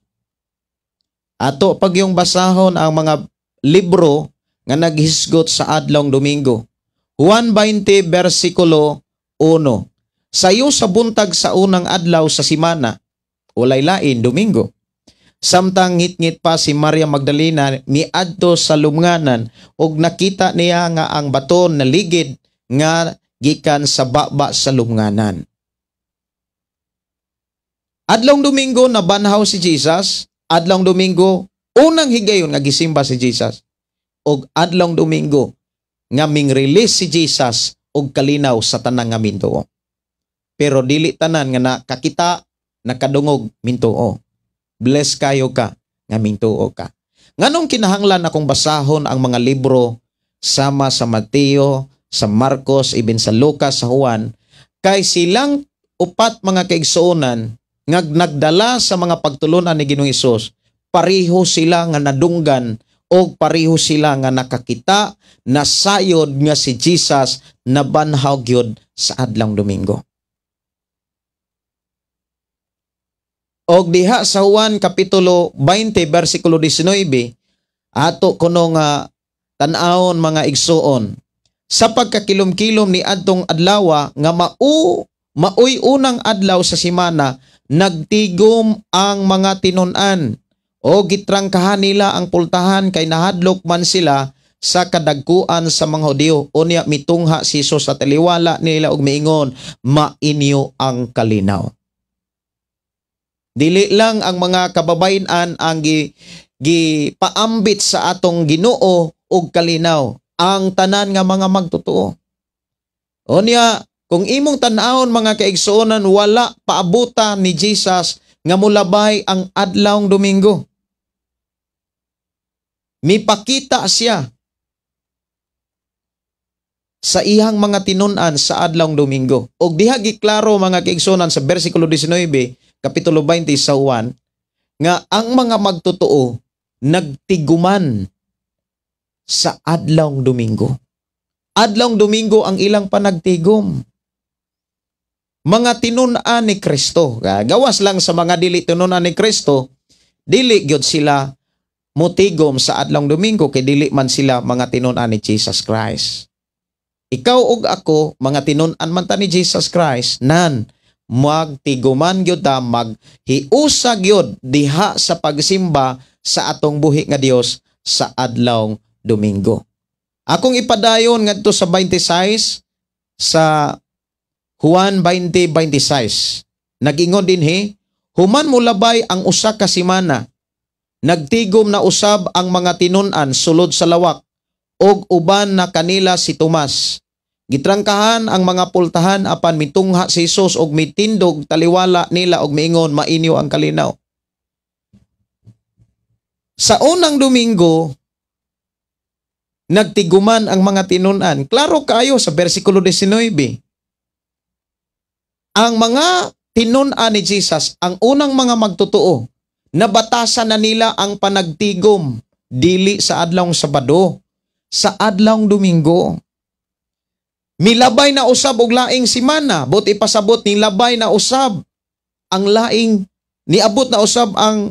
ato pag yung basahon ang mga libro nga naghisgot sa adlong Domingo. Juan 20 versikulo 1. Sayo sa buntag sa unang adlaw sa semana, walay lain Domingo. Samtang ngit-ngit pa si Maria Magdalena miadto sa lumnganan og nakita niya nga ang baton na ligid nga gikan sa baba sa lumnganan. Adlong Domingo nabanhaw si Jesus. Adlong Domingo unang higayon nga gisimba si Jesus. Og adlong Domingo nga ming-release si Jesus og kalinaw sa tanang nga mintuo. Pero dili tanan nga nakakita, nakadungog mintuo. Bless kayo ka nga mintuo ka. Nganong kinahanglan akong basahon ang mga libro sama sa Mateo, sa Marcos, even sa Lucas, sa Juan, kay silang upat, mga kaigsuonan nga nagdala sa mga pagtulunan ni Ginoong Hesus, pareho sila nga nadunggan o pareho sila nga nakakita na sayod nga si Jesus na banhaw gyud sa adlang Domingo. Og diha sa Juan kapitulo 20 versikulo 19, ato kuno nga tan-awon, mga igsuon, sa pagkakilom-kilom ni adtong adlaw nga maoy unang adlaw sa semana, nagtigom ang mga tinun-an o gitrangkahan nila ang pultahan kay nahadlok man sila sa kadagkuan sa mga Hudyo. Unya mitungha si Jesus sa taliwala nila og miingon, mainyo ang kalinaw. Dili lang ang mga kababayan ang paambit sa atong Ginoo og kalinaw, ang tanan nga mga magtotoo. Unya, kung imong tan-awon mga kaigsuonan, wala paabuta ni Jesus nga mulabay ang adlawng Domingo. Mipakita siya sa iyang mga tinun-an sa adlawng Domingo. Og diha giklaro mga kaigsuonan sa bersikulo 19, kapitulo 20 sa 1, nga ang mga magtotoo nagtiguman sa adlawng Domingo. Adlawng Domingo ang ilang panagtigom. Mga tinun-an ni Kristo. Gawas lang sa mga dili tinun-an ni Kristo, dili gyud sila motigom sa adlawng Domingo kay dili man sila mga tinun-an ni Jesus Christ. Ikaw ug ako, mga tinun-an man ta ni Jesus Christ, nan magtiguman gyud ta, maghiusa gyud diha sa pagsimba sa atong buhi nga Dios sa adlawng Domingo. Akong ipadayon ngadto sa 26 sa Juan 20:26. Nag-ingon dinhi, human mulabay ang usa ka semana, nagtigom na usab ang mga tinun-an sulod sa lawak, og uban na kanila si Tomas. Gitrangkahan ang mga pultahan apan mitungha si Jesus og mitindog taliwala nila og miingon, mainyo ang kalinaw. Sa unang Domingo, nagtiguman ang mga tinun-an. Klaro kayo sa bersikulo 19. Ang mga tinun-an ni Jesus, ang unang mga magtotoo, nabatasan na nila ang panagtigom dili sa adlawng Sabado, sa adlawng Domingo. Milabay na usab og laing semana, but ipasabot ni labay na usab ang laing, niabot na usab ang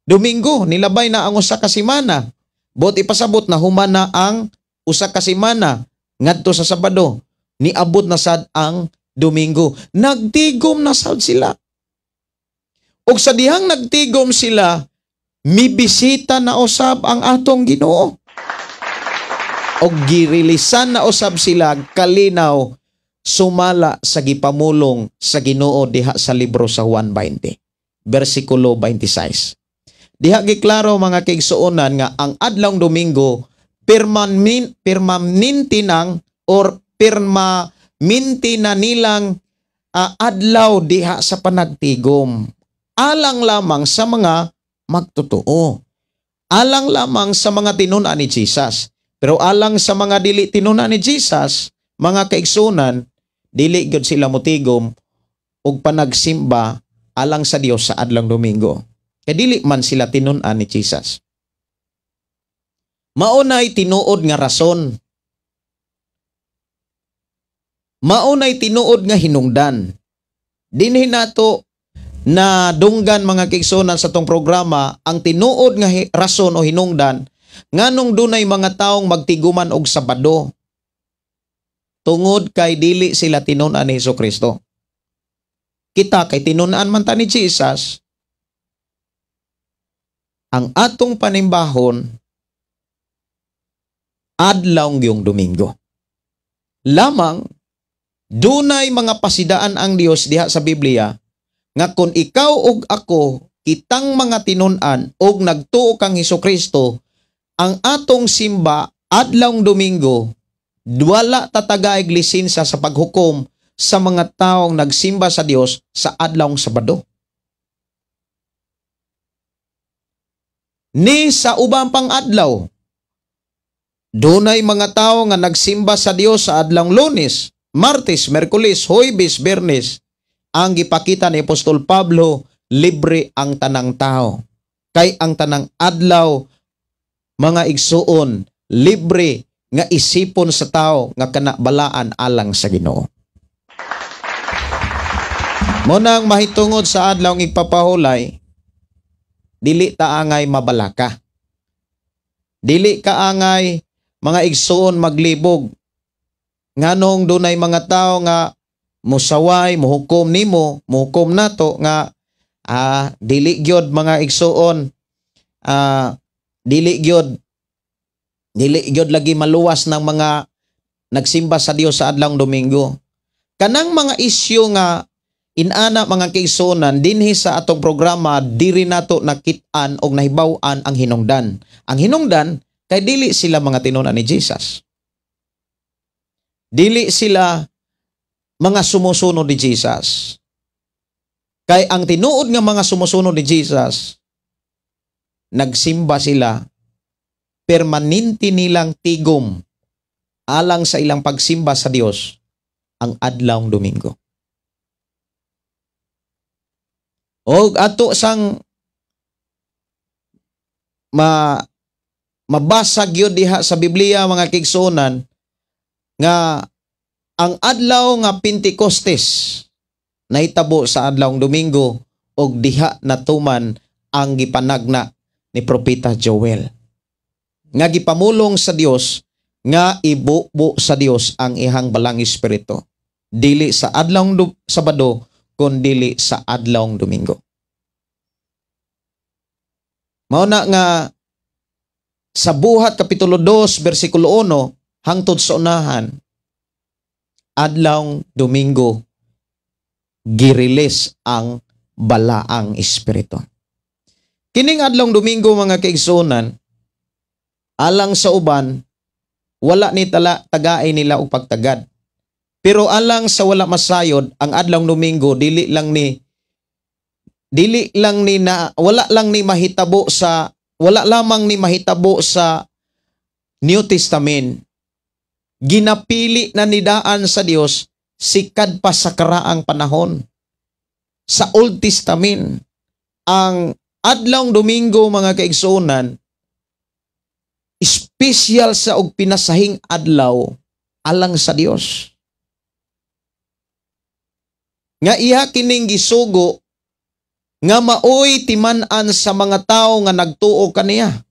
Domingo, nilabay na ang usa ka semana, but ipasabot na human na ang usa ka semana ngadto sa Sabado, niabot na sad ang Domingo. Nagtigom na sad sila. Og sa dihang nagtigom sila, mibisita na usab ang atong Ginoo. Og girilisan na usab sila kalinaw sumala sa gipamulong sa Ginoo diha sa libro sa Juan 20, bersikulo 26. Diha giklaro mga kaigsuonan nga ang adlawng Domingo permanente na nilang adlaw diha sa panagtigom. Alang lamang sa mga magtotoo. Alang lamang sa mga tinun-an ni Jesus. Pero alang sa mga dili tinun-an ni Jesus, mga kaigsuonan, dili gyud sila motigom og panagsimba alang sa Dios sa adlawng Domingo. Kaya dili man sila tinun-an ni Jesus. Maunay tinuod nga rason. Maunay tinuod nga hinungdan. Dinhi nato na dunggan mga kaigsuonan sa tong programa ang tinuod nga rason o hinungdan nganong dunay mga taong magtiguman og Sabado. Tungod kay dili sila tinun-an ni Hesukristo. Kita kay tinun-an man ta ni Jesus. Ang atong panimbahon adlawng yung Domingo. Lamang dunay mga pasidaan ang Dios diha sa Biblia nga kung ikaw ug ako kitang mga tinun-an og nagtuo kang Hesukristo, ang atong simba adlawng Domingo wala tatagaig lisensya sa paghukom sa mga taong nagsimba sa Dios sa adlawng Sabado. Ni sa ubang pang adlaw, dunay mga tao nga nagsimba sa Dios sa adlawng Lunes, Martes, Merkulis, Huwebes, Biyernes. Ang gipakita ni Apostol Pablo, libre ang tanang tao. Kay ang tanang adlaw, mga igsuon, libre nga isipon sa tao nga kanabalaan alang sa Ginoo. Munang mahitungod sa adlaw ng igpapahulay, dili ta angay mabalaka. Dili ka angay mga igsuon maglibog. Nganong dunay mga tao nga musaway, muhukom nimo, muhukom nato nga dili gyud mga igsuon, dili gyud lagi maluwas ng mga nagsimba sa Dios sa adlawng Domingo. Kanang mga isyu nga Inana mga kaigsunan, dinhi sa atong programa, diri nato nakit-an o nahibaw-an ang hinungdan. Ang hinungdan, kay dili sila mga tinunan ni Jesus. Dili sila mga sumusunod ni Jesus. Kay ang tinuod nga mga sumusunod ni Jesus, nagsimba sila, permanente nilang tigom alang sa ilang pagsimba sa Dios ang adlawng Domingo. O ato sang mabasag yun diha sa Biblia mga kaigsunan nga ang adlaw nga Pentecostes nahitabo sa adlawng Domingo og diha natuman ang gipanagna ni Propeta Joel. Nga gipamulong sa Dios nga ibubo sa Dios ang ihang balang espiritu. Dili sa adlawng Sabado kundi sa adlawng Domingo. Mao na nga sa Buhat Kapitulo 2 versikulo 1 hangtod sa unahan, adlawng Domingo girilis ang balaang espiritu. Kining adlawng Domingo mga kaigsunan, alang sa uban wala ni tagaay nila og pagtagad. Pero alang sa wala masayod, ang adlawng Domingo wala lamang ni mahitabo sa New Testament. Ginapili na nidaan sa Dios sikad pa sa karaang panahon. Sa Old Testament, ang adlawng Domingo mga kaigsunan, espesyal sa og pinasahing adlaw alang sa Dios. Nga iya kining gisugo nga maoy timan-an sa mga tao nga nagtuo kaniya.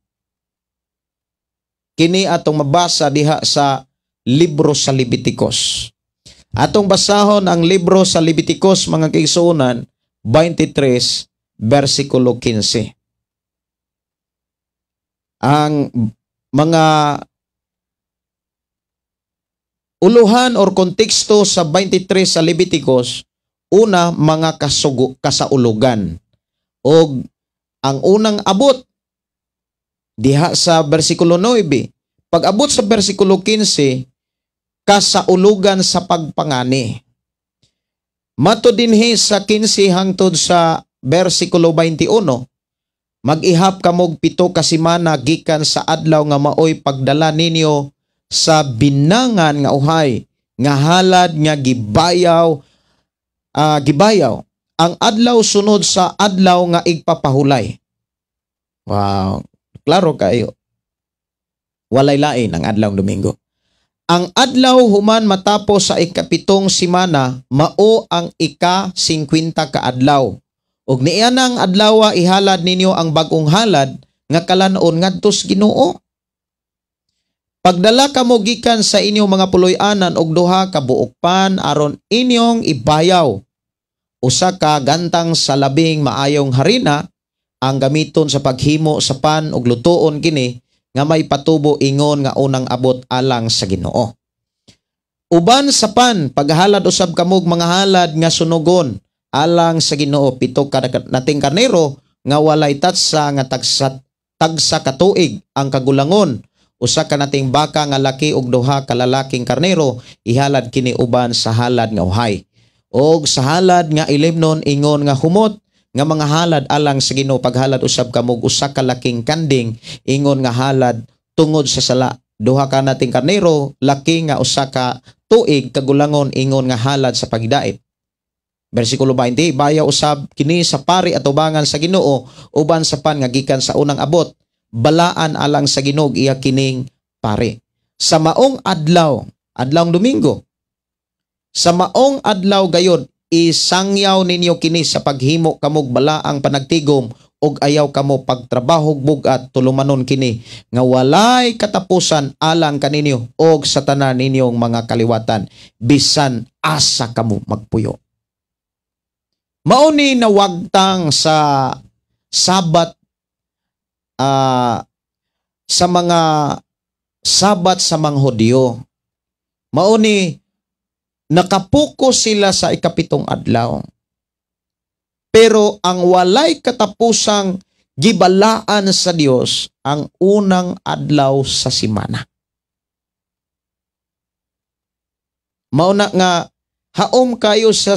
Kini atong mabasa diha sa libro sa Leviticus. Atong basahon ang libro sa Leviticus mga kaigsunan 23 versikulo 15. Ang mga uluhan or konteksto sa 23 sa Leviticus, una, mga kasaulugan. O ang unang abot, diha sa versikulo 9, pag abot sa versikulo 15, kasaulugan sa pagpangani. Mato dinhi sa 15 hangtod sa versikulo 21, mag-ihap kamog 7 ka semana gikan sa adlaw nga maoy pagdala ninyo sa binangan nga uhay, nga halad nga gibayaw. Ang adlaw sunod sa adlaw nga igpapahulay. Wow, klaro kayo. Walay lain ang adlawng Domingo. Ang adlaw human matapos sa ikapitong semana, mao ang ika-50 ka adlaw. Ug nianang adlaw ihalad ninyo ang bagong halad nga kalanon ngadto sa Ginoo. Pagdala kamo gikan sa inyong mga puloy-anan og 2 ka buok pan aron inyong ibayaw. Usa ka gantang sa labing maayong harina ang gamiton sa paghimo sa pan og lutoon kini nga may patubo ingon nga unang abot alang sa Ginoo. Uban sa pan paghalad usab kamog mga halad nga sunugon alang sa Ginoo, 7 ka nating karnero nga walay tatsa nga tagsa ka tuig ang kagulangon. Usa ka nating baka nga laki og 2 ka lalaking karnero, ihalad kini uban sa halad nga uhay. Og sa halad nga ilimnon ingon nga humot nga mga halad alang sa Ginoo, paghalad usab kamog 1 ka laking kanding ingon nga halad tungod sa sala. 2 ka nating karnero laki nga 1 ka tuig kagulangon ingon nga halad sa pagdait. Versikulo 20, bayaw usab kini sa pari at ubangan sa Ginoo uban sa pan nga gikan sa unang abot, balaan alang sa Ginoo iya kining pari. Sa maong adlaw, adlawng Domingo, sa maong adlaw gayod, isangyaw ninyo kini sa paghimo kamog balaang panagtigom og ayaw kamo pagtrabahog bugat tulumanon kini nga walay katapusan alang kaninyo og sa tanan ninyong mga kaliwatan bisan asa kamo magpuyo. Mao ni nawagtang sa Sabat sa mga Sabat sa mga Hudyo. Mao ni nakapuko sila sa ikapitong adlaw. Pero ang walay katapusang gibalaan sa Dios ang unang adlaw sa semana. Mauna nga haom kayo sa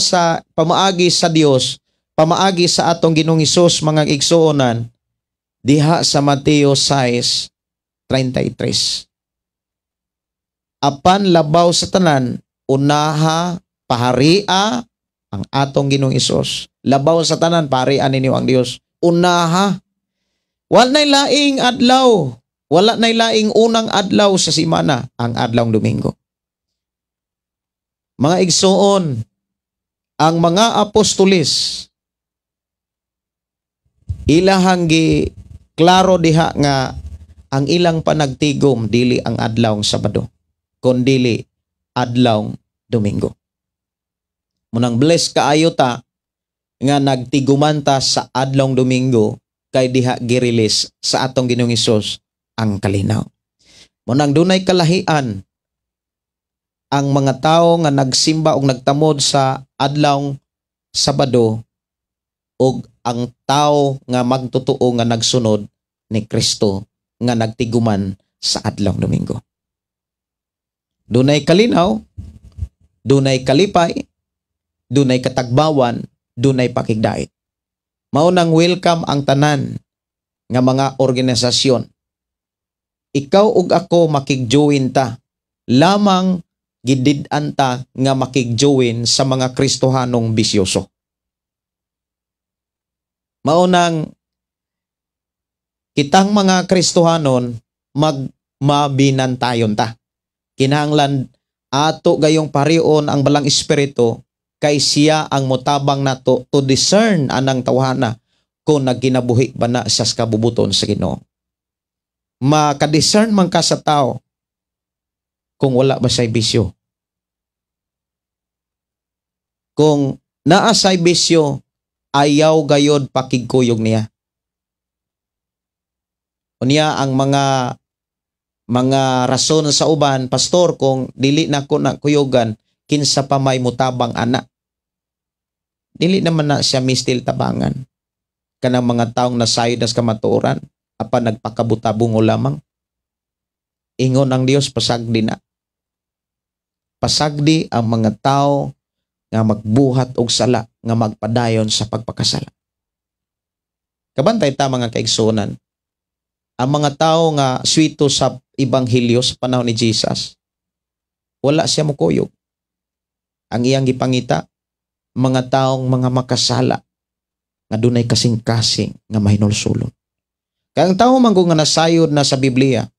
pamaagi sa Dios, pamaagi sa atong Ginoong Hesus mga igsuonan diha sa Mateo 6:33. Apan labaw sa tanan, unaha paharia ang atong Ginoong Hesus. Labaw sa tanan, paharian ninyo ang Dios. Unaha. Wala na'y laing adlaw. Wala na'y laing unang adlaw sa semana, ang adlawng Domingo. Mga igsuon, ang mga apostolis, ilahang gi klaro diha nga ang ilang panagtigom dili ang adlawng Sabado, kundili adlawng Domingo. Munang bless kaayo ta nga nagtigumanta sa adlawng Domingo kay diha girilis sa atong Ginoong Hesus ang kalinaw. Munang dunay kalahian ang mga tao nga nagsimba o nagtamod sa adlawng Sabado o ang tao nga magtotoo nga nagsunod ni Kristo nga nagtiguman sa adlawng Domingo. Dunay kalinaw, dunay kalipay, dunay katagbawan, dunay pakigdait. Maunang welcome ang tanan nga mga organisasyon. Ikaw ug ako makigjoin ta. Lamang gidid-an ta nga makigjoin sa mga Kristohanong bisyoso. Maunang kitang mga Kristohanon magmabinantayon ta. Kinahanglan ato gayong parion ang balang espiritu kay siya ang motabang nato to discern anang tawhana kung nagkinabuhi ba na sa kabubuton sa Ginoo. Maka-discern man ka sa tao kung wala ba say bisyo. Kung naa say bisyo, ayaw gayod pakigkuyog niya. Unya ang mga rason sa uban, pastor, kung dili na ko na kuyogan, kinsa pa may mutabang ana. Dili naman na siya mistil tabangan. Kanang mga taong nasayod na sa kamatuoran, apan nagpakabutabungo lamang. Ingon ang Dios, pasagdi na. Pasagdi ang mga tao nga magbuhat og sala, nga magpadayon sa pagpakasala. Kabantay ta mga kaigsunan, ang mga tao nga swito sa Ebanghelyo sa panahon ni Jesus, wala siya mukuyog. Ang iyang gipangita, mga taong mga makasala nga dunay kasing-kasing nga mahinulsulon. Kaya ang tao man nga nasayod na sa Biblia,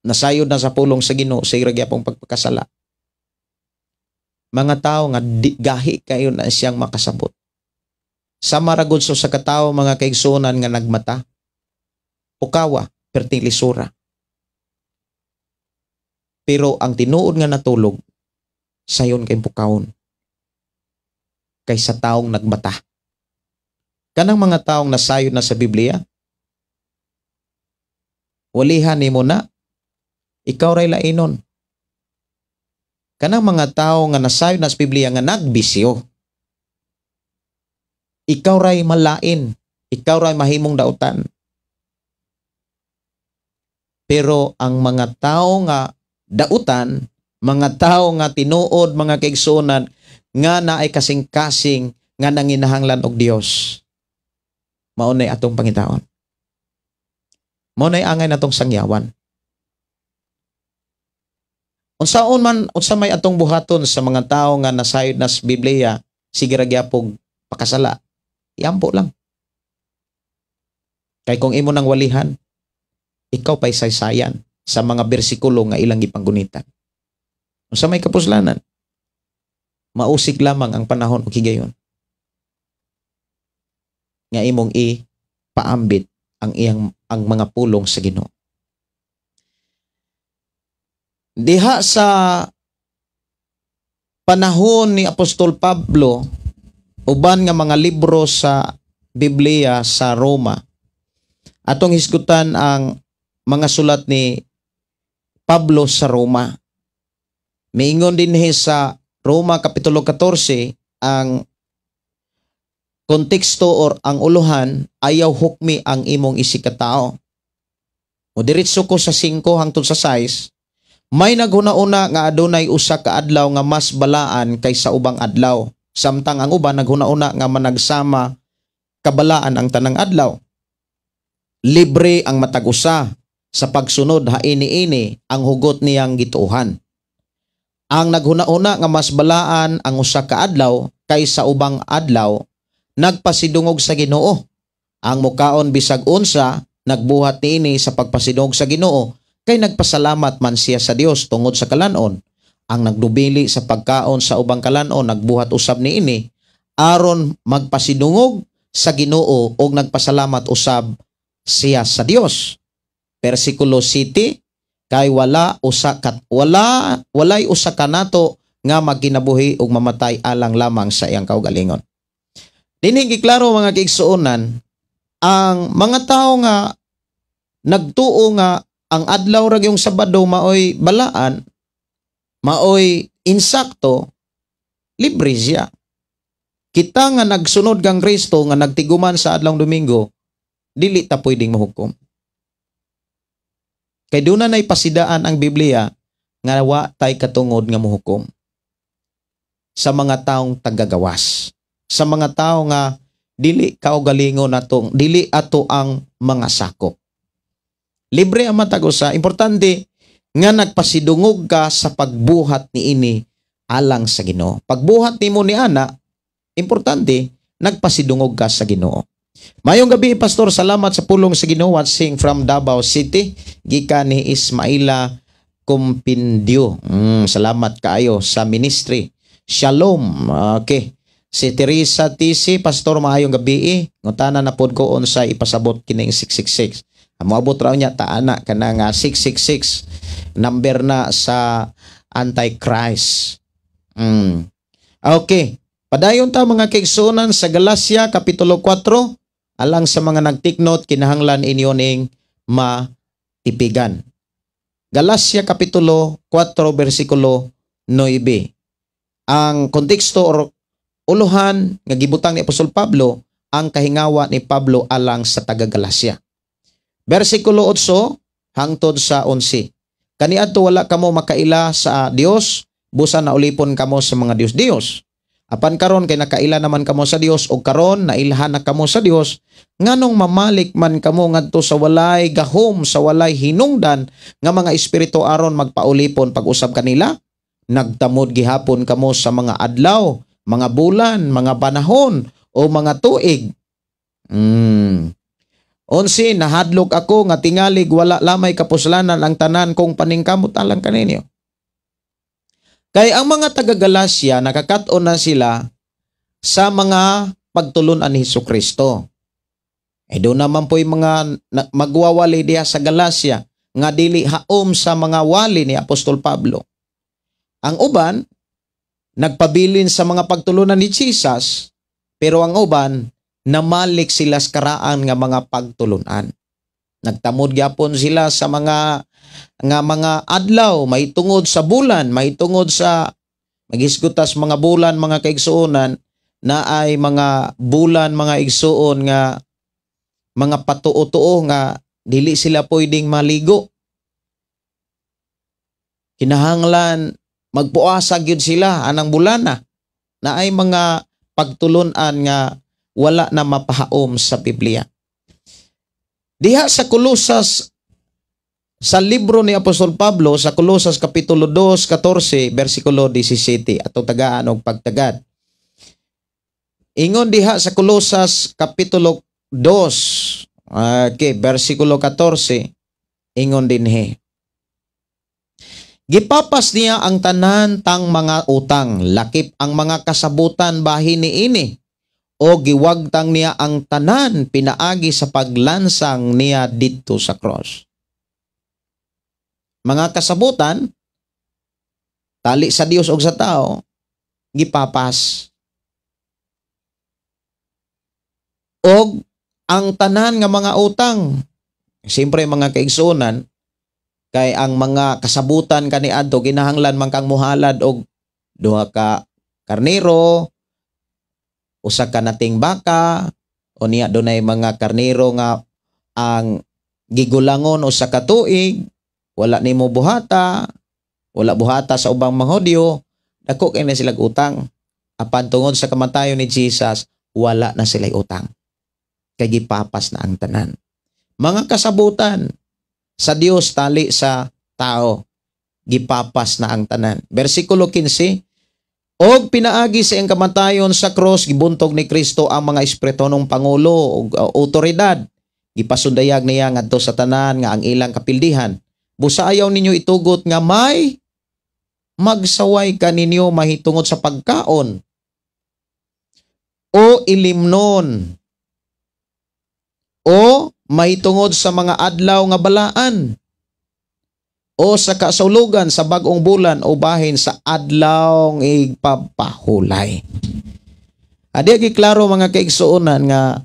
nasayod na sa pulong sa Ginoo sa iragyapong pagpakasala, mga tao nga gahi kayo na siyang makasabot. Sa maragod sa katao mga kaigsunan nga nagmata, pukawa, perting lisura. Pero ang tinuod nga natulog, sayon kay pukawon kaysa taong nagmata. Kanang mga taong nasayod na sa Biblia, walihan nimo na, ikaw ray lainon. Kanang mga tao nga nasayod na sa Biblia nga nagbisyo, ikaw ray malain, ikaw ray mahimong dautan. Pero ang mga tao nga dautan, mga tao nga tinuod, mga kaigsunan, nga naay kasing-kasing nga nanginahanglan og Dios, maunay atong pangitaon. Maunay angay natong sangyawan. Unsa may atong buhaton sa mga tao nga nasayod na sa Biblia, sige ra gyapon pakasala. Iampo lang. Kay kung imo nang walihan, ikaw pa'y saysayan sa mga bersikulo nga ilang gipanggunitan. Unsa may kapuslanan, mausig lamang ang panahon o higayon nga imong ipaambit ang mga pulong sa Ginoo. Diha sa panahon ni Apostol Pablo, uban nga mga libro sa Biblia sa Roma, atong hisgutan ang mga sulat ni Pablo sa Roma. Miingon din sa Roma Kapitulo 14, ang konteksto or ang uluhan, ayaw hukmi ang imong isikatao. O diretso ko sa 5 hangtod sa 6, may naghuna-una nga adunay usa ka adlaw nga mas balaan kaysa ubang adlaw. Samtang ang uban naghuna-una nga managsama kabalaan ang tanang adlaw. Libre ang matag usa sa pagsunod haini-ini ang hugot niyang gituohan. Ang naghuna-una nga mas balaan ang usa ka adlaw kaysa ubang adlaw, nagpasidungog sa Ginoo. Ang mukaon bisag unsa nagbuhat niini sa pagpasidungog sa Ginoo kay nagpasalamat man siya sa Dios tungod sa kalanon. Ang nagdubili sa pagkaon sa ubang kalanon nagbuhat usab niini aron magpasidungog sa Ginoo ug nagpasalamat usab siya sa Dios. Versikulo 7, kay walay usa kanato nga magkinabuhi ug mamatay alang lamang sa iyang kaugalingon. Dinhi giklaro mga kaigsuonan, ang mga tao nga nagtuo nga ang adlaw ra yung Sabado maoy balaan, maoy insakto, libre siya. Kita nga nagsunod kang Kristo nga nagtiguman sa adlawng Domingo, dili ta pwedeng mahukom. Kay doon na pasidaan ang Biblia nga wa tay katungod nga mahukom sa mga taong tagagawas, sa mga tao nga dili kaugalingon natong dili ato ang mga sakop. Libre ang matag usa, importante nga nagpasidungog ka sa pagbuhat niini alang sa Ginoo. Pagbuhat nimo ni ana, importante nagpasidungog ka sa Ginoo. Mayong gabi, Pastor. Salamat sa pulong sa Ginoo. Watching from Davao City. Gikan ni Ismaila Compindio. Salamat kaayo sa ministry. Shalom. Okay. Si Teresa TC, Pastor, maayong gabi. Ngutana na pod ko unsay ipasabot kining 666. Moabot raw niya taana kanang 666 number na sa Antichrist. Okay. Padayon ta mga kaigsuonan sa Galacia Kapitulo 4. Alang sa mga nagtiknot, kinahanglan inyo ning matipigan. Galacia Kapitulo 4, versikulo 9. Ang konteksto or uluhan nga gibutang ni Apostol Pablo, ang kahingawa ni Pablo alang sa taga-Galacia. Versikulo 8 hangtod sa 11. Kaniadto wala kamo makaila sa Dios, busa na ulipon kamo sa mga Dios-Dios. Apan karon kay nakaila naman kamo sa Dios o karon nailhan na kamo sa Dios, nganong mamalik man kamo ngadto sa walay gahom, sa walay hinungdan nga mga espiritu aron magpaulipon pag-usab kanila? Nagtamod gihapon kamo sa mga adlaw, mga bulan, mga panahon o mga tuig. 11, nahadlok ako nga tingalig wala lamay kapuslanan ang tanan kong paningkamot alang kaninyo. Kay ang mga taga-Galacia, nakakaton na sila sa mga pagtulunan ni Hesukristo. Doon naman po yung mga magwawali diya sa Galacia nga dili haom sa mga wali ni Apostol Pablo. Ang uban, nagpabilin sa mga pagtulunan ni Jesus, pero ang uban, namalik sila sa karaan nga mga pagtulunan. Nagtamod gyapon sila sa mga adlaw, may tungod sa bulan, may tungod sa magisgutas mga bulan, mga kaigsuonan na ay mga bulan, mga igsuon nga mga patuo-tuo nga dili sila pwedeng maligo. Kinahanglan magpuasa gyud sila anang bulana na ay mga pagtulunan nga wala na mapahaom sa Biblia. Diha sa Kolosas, sa libro ni Apostol Pablo, sa Kolosas Kapitulo 2, 14, versikulo 17, atong tagaan og pagtagad. Ingon diha sa Kolosas Kapitulo 2, okay, versikulo 14, ingon dinhi. Gipapas niya ang tanan tang mga utang, lakip ang mga kasabutan bahin niini, o giwagtang niya ang tanan pinaagi sa paglansang niya dito sa cross. Mga kasabutan, tali sa Dios o sa tao, gipapas. O ang tanan nga mga utang, siyempre mga kaigsuonan, kay ang mga kasabutan kaniadto kinahanglan man kang muhalad og duha ka karnero, usa ka nating baka o niya dunay mga karnero nga ang gigulangon usa ka tuig, wala nimo buhata, wala buhata sa ubang mga Hudyo, dako kay na silang utang. Apan tungod sa kamatayon ni Jesus, wala na sila utang. Kay gipapas na ang tanan. Mga kasabutan sa Dios tali sa tao, gipapas na ang tanan. Versikulo 15, og pinaagi sa iyang kamatayon sa cross, gibuntog ni Kristo ang mga espiritonong pangulo ug otoridad. Gipasundayag niya ngadto sa tanan nga ang ilang kapildihan. Busa ayaw ninyo itugot nga may magsaway ka ninyo mahitungod sa pagkaon o ilimnon o mahitungod sa mga adlaw nga balaan o sa kasaulugan sa bag-ong bulan o bahin sa adlaw ng igpapahulay. Adi giklaro mga kaigsuonan nga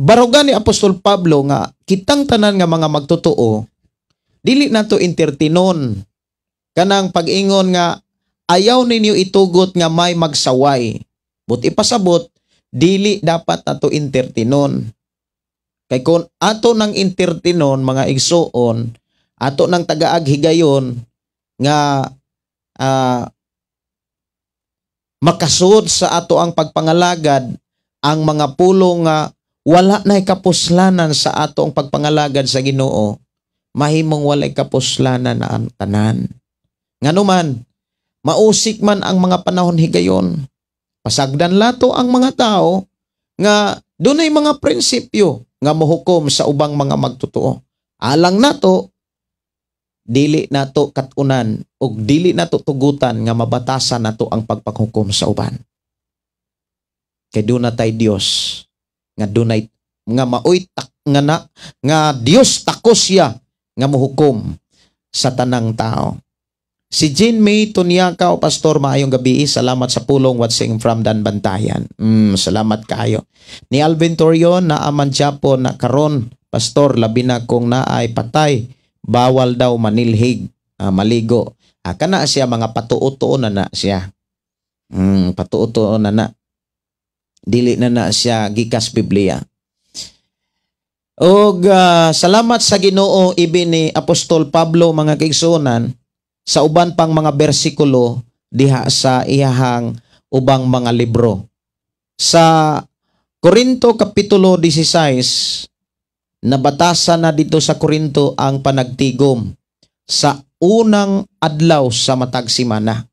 barugan ni Apostol Pablo nga kitang tanan nga mga magtotoo dili nato entertinon kanang pag-ingon nga ayaw ninyo itugot nga may magsaway. But ipasabot dili dapat nato entertinon. Kay kung ato nang entertinon mga igsuon, ato nang tagaag higayon nga makasud sa ato ang pagpangalagad ang mga pulong nga wala na kapuslanan sa ato ang pagpangalagad sa Ginoo, mahimong walay kapuslanan na ang tanan. Nganuman, mausik man ang mga panahon higayon, pasagdan lato ang mga tao nga dunay mga prinsipyo nga mohukom sa ubang mga magtotoo. Alang nato, dili nato katunan o dili nato tugutan nga mabatasan nato ang pagpanghukom sa uban. Kay doon na tayo Diyos nga dunay nga maoy nga Dios takos siya nga mohukom sa tanang tao. Si Jean May Tunyakaw, Pastor, maayong gabi. Salamat sa pulong watching from Danbantayan. Salamat kayo. Ni Alvin Torion na aman Japon na karon, Pastor, labi na kung naay patay, bawal daw manilhig, maligo. Kana siya mga patuotoon na siya. Patuotoon na. Dili na siya gikas Biblia. Og salamat sa Ginoo ibin ni Apostol Pablo mga kaigsuonan sa uban pang mga bersikulo diha sa iyahang ubang mga libro. Sa Korinto Kapitulo 16, nabatasan na dito sa Korinto ang panagtigom sa unang adlaw sa matag simana.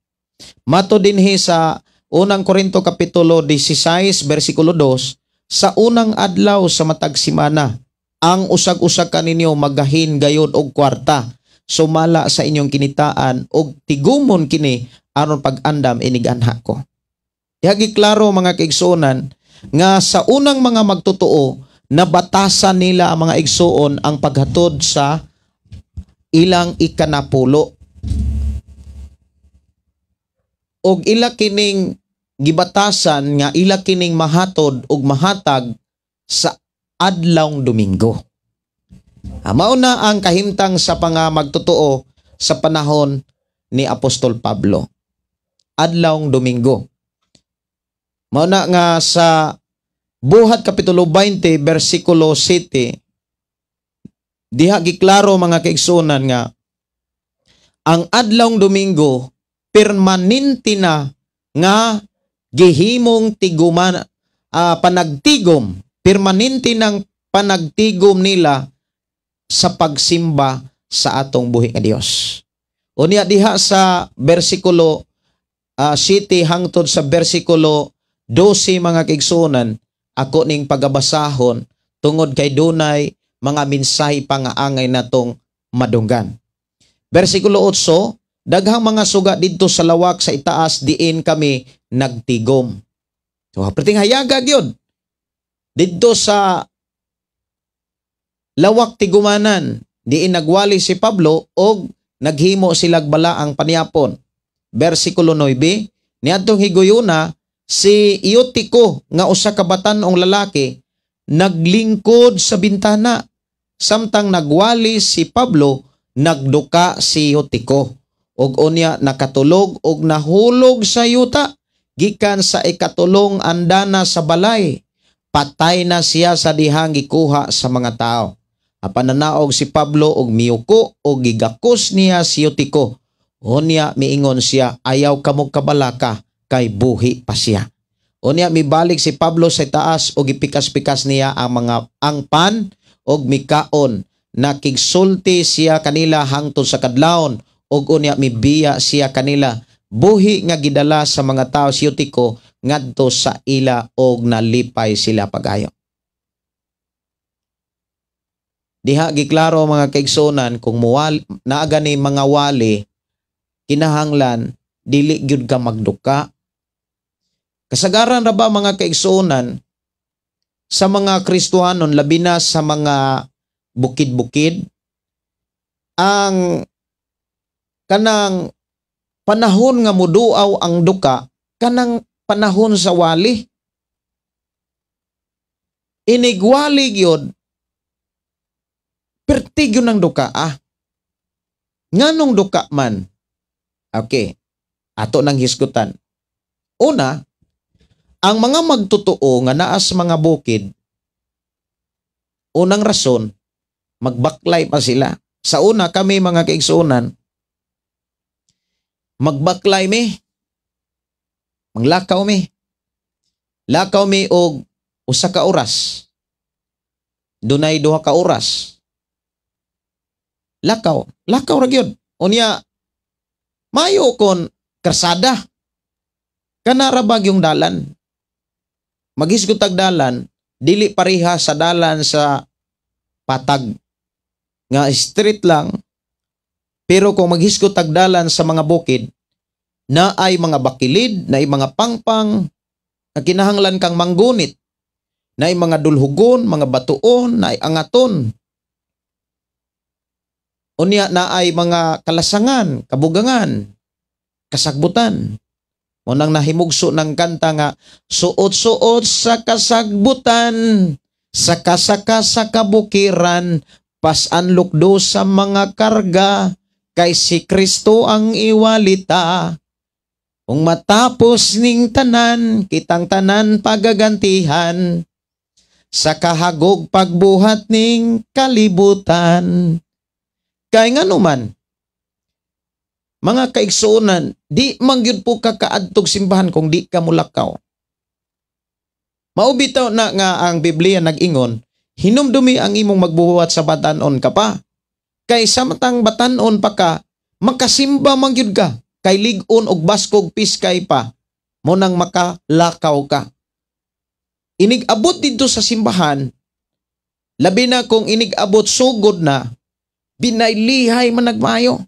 Mato dinhi sa unang Korinto Kapitulo 16, versikulo 2, sa unang adlaw sa matag simana, ang usag-usag kaninyo magahin gayod og kwarta, sumala sa inyong kinitaan og tigumon kini aron pag-andam iniganha ko. Ihagi klaro mga kaigsuonan nga sa unang mga magtotoo nabatasan nila ang mga igsuon ang paghatod sa ilang ikanapulo. Og ila kining gibatasan nga ila kining mahatod og mahatag sa adlawng Domingo. Mao na ang kahimtang sa magtotoo sa panahon ni Apostol Pablo. Adlawng Domingo. Mao na nga sa Buhat Kapitulo 20 versikulo 7 diha giklaro mga kaigsuonan nga ang adlawng Domingo permanente na nga gihimong tiguman panagtigom, permanente ng panagtigom nila sa pagsimba sa atong buhi nga Dios. Unya diha sa bersikulo 7 hangtod sa bersikulo 12 mga kaigsuonan, ako ning pagabasahon tungod kay dunay mga mensahe pangaangay natong madunggan. Bersikulo 8, daghang mga suga didto sa lawak sa itaas diin kami nagtigom. So perting hayagag yun. Didto sa lawak tigumanan diin nagwali si Pablo og naghimo silag balaang paniapon. Bersikulo 9, niadtong higuyuna si Eutico nga usa ka batan-ong lalaki naglingkod sa bintana samtang nagwali si Pablo nagduka si Eutico og unya nakatulog og nahulog sa yuta gikan sa ikatulong andana sa balay. Patay na siya sa dihang gikuha sa mga tao. Apan nanaog si Pablo og miyuko og gigakos niya si Eutiko. Unya miingon siya, ayaw kamo kabalaka kay buhi pa siya. Unya mibalik si Pablo sa taas og ipikas-pikas niya ang pan og mikaon. Nakigsulti siya kanila hangtod sa kadlawon og unya mibiya siya kanila. Buhi nga gidala sa mga tao si Eutiko ngadto sa ila og nalipay sila pagayo. Diha giklaro mga kaigsunan kung naaga ni mga wali kinahanglan dili gyud ka magduka. Kasagaran ra ba mga kaigsunan sa mga Kristiyanon labi na sa mga bukid-bukid ang kanang panahon nga muduaw ang duka kanang panahon sa wali. Inigwali gyud pertigyo ng duka nganong duka man. Okay, ato nang hisgutan. Una, ang mga magtotoo nga naa sa mga bukid, unang rason, magbaklay pa sila. Sa una kami mga kaigsunan, magbaklay mi, manglakaw mi. Lakaw mi og usa ka oras. Dunay duha ka oras. Lakaw ra gyud. Unya mayo kon karsada. Kana ra bagyong dalan. Maghisgot tag dalan, dili pareha sa dalan sa patag nga street lang. Pero kung maghisgot tag dalan sa mga bukid, na ay mga bakilid, na ay mga pangpang, na kinahanglan kang manggunit, na ay mga dulhugon, mga batuon, na ay angaton. Unya na ay mga kalasangan, kabugangan, kasagbutan. Munang nahimugso ng kanta nga, suot-suot sa kasagbutan, saka-saka sa kabukiran, pasan lukdo sa mga karga, kay si Kristo ang iwalita. Kung matapos ning tanan, kitang tanan pagagantihan, sa kahagog pagbuhat ning kalibutan. Kay nga naman, mga kaigsunan, di mangyud po ka kaadtog simbahan kung di ka mulakaw. Maubitaw na nga ang Biblia nag-ingon, hinumdumi ang imong magbuhat sa batanon ka pa. Kay samtang batanon pa ka, makasimba mangyud ka. Kay ligon og baskog piskay pa, mo nang makalakaw ka. Inig-abot dito sa simbahan, labi na kung inig-abot sugod na, binaylihay man nagmayo.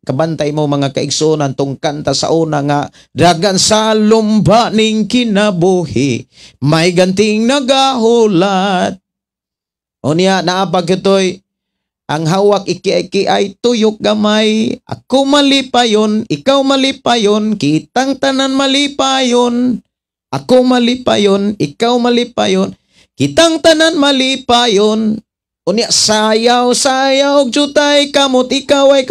Kabantay mo mga kaigsunan tong kanta sa una nga, dagan sa lumba ning kinabuhi, may ganting nagahulat. O niya, naapag ito'y, ang hawak iki ay tuyok gamay, ako malipayon, ikaw malipayon, kitang tanan malipayon, ako malipayon, ikaw malipayon, kitang tanan malipayon. Unya sayaw, jutay, kamot, ikaway,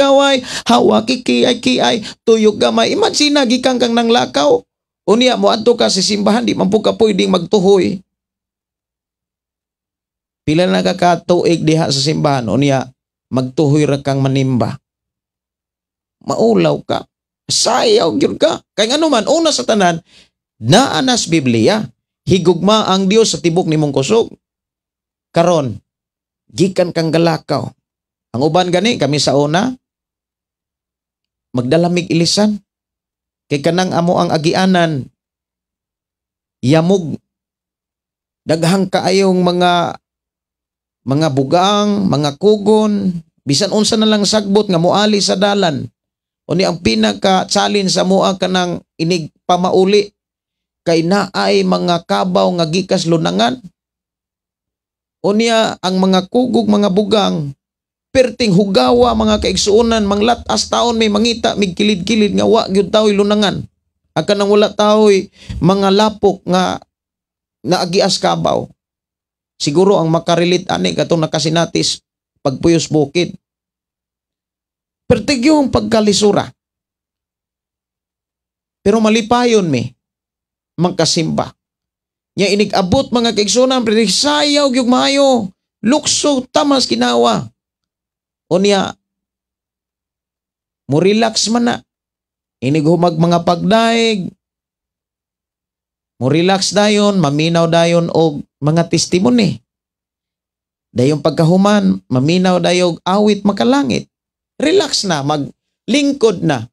hawak, iki ay, tuyok gamay. Imagine, nagikang kang nang lakaw. Unya, mo adto ka sa simbahan, di man po ka pwedeng magtuhoy. Pila na kakatuig diha sa simbahan, unya, magtuhoy ra kang manimba. Maulaw ka. Sayaw, yun ka. Kaya nga naman, una sa tanan, naanas Biblia, higugma ang Dios sa tibok ni mong kusog. Karon, gikan kang galakaw. Ang uban gani, kami sa una, magdalamig ilisan. Kay kanang amo ang agianan, yamog, daghang kaayong mga bugang, mga kugon, bisan unsa na lang sagbot nga moali sa dalan. Uni ang pinaka-challenge sa mua kanang inig pamauli, kay naay mga kabaw nga gikas lunangan. Unya ang mga kugog, mga bugang, perting hugawa mga kaigsuonan, manglatas taon may mangita, mig kilid-kilid nga wa gyud tao'y lunangan. Ang kanang wala tao'y mga lapok nga naagias kabaw. Siguro ang makarilit ani katong nakasinatis pagpuyos bukid. Pertigyo ang pagkalisura. Pero malipayon mi, magkasimba. Nya inigabot mga kaigsunan, pero sayaw yung maayo, lukso, tamas kinawa. O niya, mo relax man na. Inigumag mga pagdaig, mo relax dayon, maminaw dayon og mga testimony. Dayong pagkahuman, maminaw dayog awit makalangit. Relax na, maglingkod na.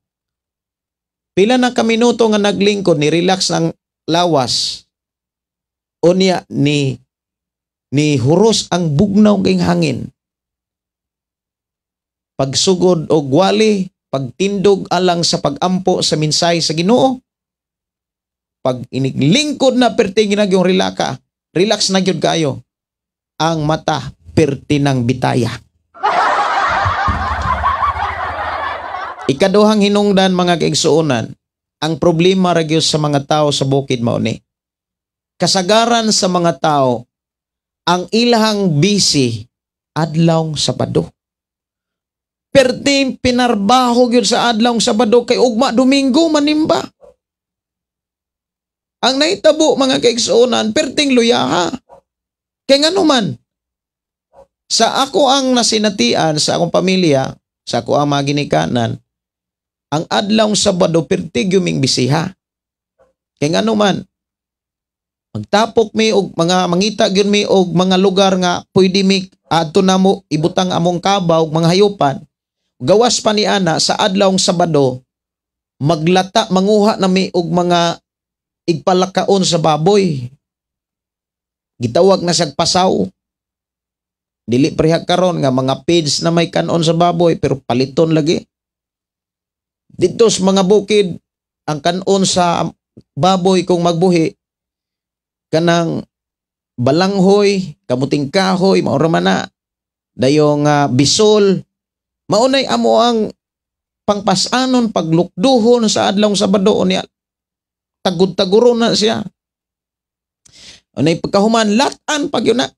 Pila na kaminuto nga naglingkod, ni relax ng lawas. O niya, ni huros ang bugnaw ng hangin. Pagsugod o gwali, pagtindog alang sa pagampo sa minsay sa Ginoo. Pag iniglingkod na perting yung relax na gyud kayo. Ang mata perti ng bitaya. Ikaduhang hinungdan mga kaigsuonan, ang problema ra gyud sa mga tao sa bukid mao ni. Kasagaran sa mga tao, ang ilahang busy adlaw Sabado. Perting pinarbaho gyud sa adlaw Sabado kay ugma Domingo manimba. Ang naitabo mga kaigsuonan, perting luyaha. Kaya nga naman, sa ako ang nasinatian, sa akong pamilya, sa ako ang mga ginikanan, ang adlaw Sabado, pertig yuming bisiha. Kaya nga naman, magtapok mi og mga mangita gyud mi og mga lugar nga pwede mi adto namo ibutang among kabaw, mga hayupan. Gawas pa ni ana sa adlaw Sabado, maglata manguha na mi og mga igpalakaon sa baboy. Gitawag na sagpasaw. Dili prihag karon nga mga feeds na may kanon sa baboy pero paliton lagi. Dito sa mga bukid, ang kanon sa baboy kung magbuhi, kanang balanghoy, kamuting kahoy, maura man na, dayong bisol, maunay amo ang pangpasanon, paglukduhon sa adlaw Sabado, niya, tagud-taguro na siya. Unay pagkahuman, latan pag yun na.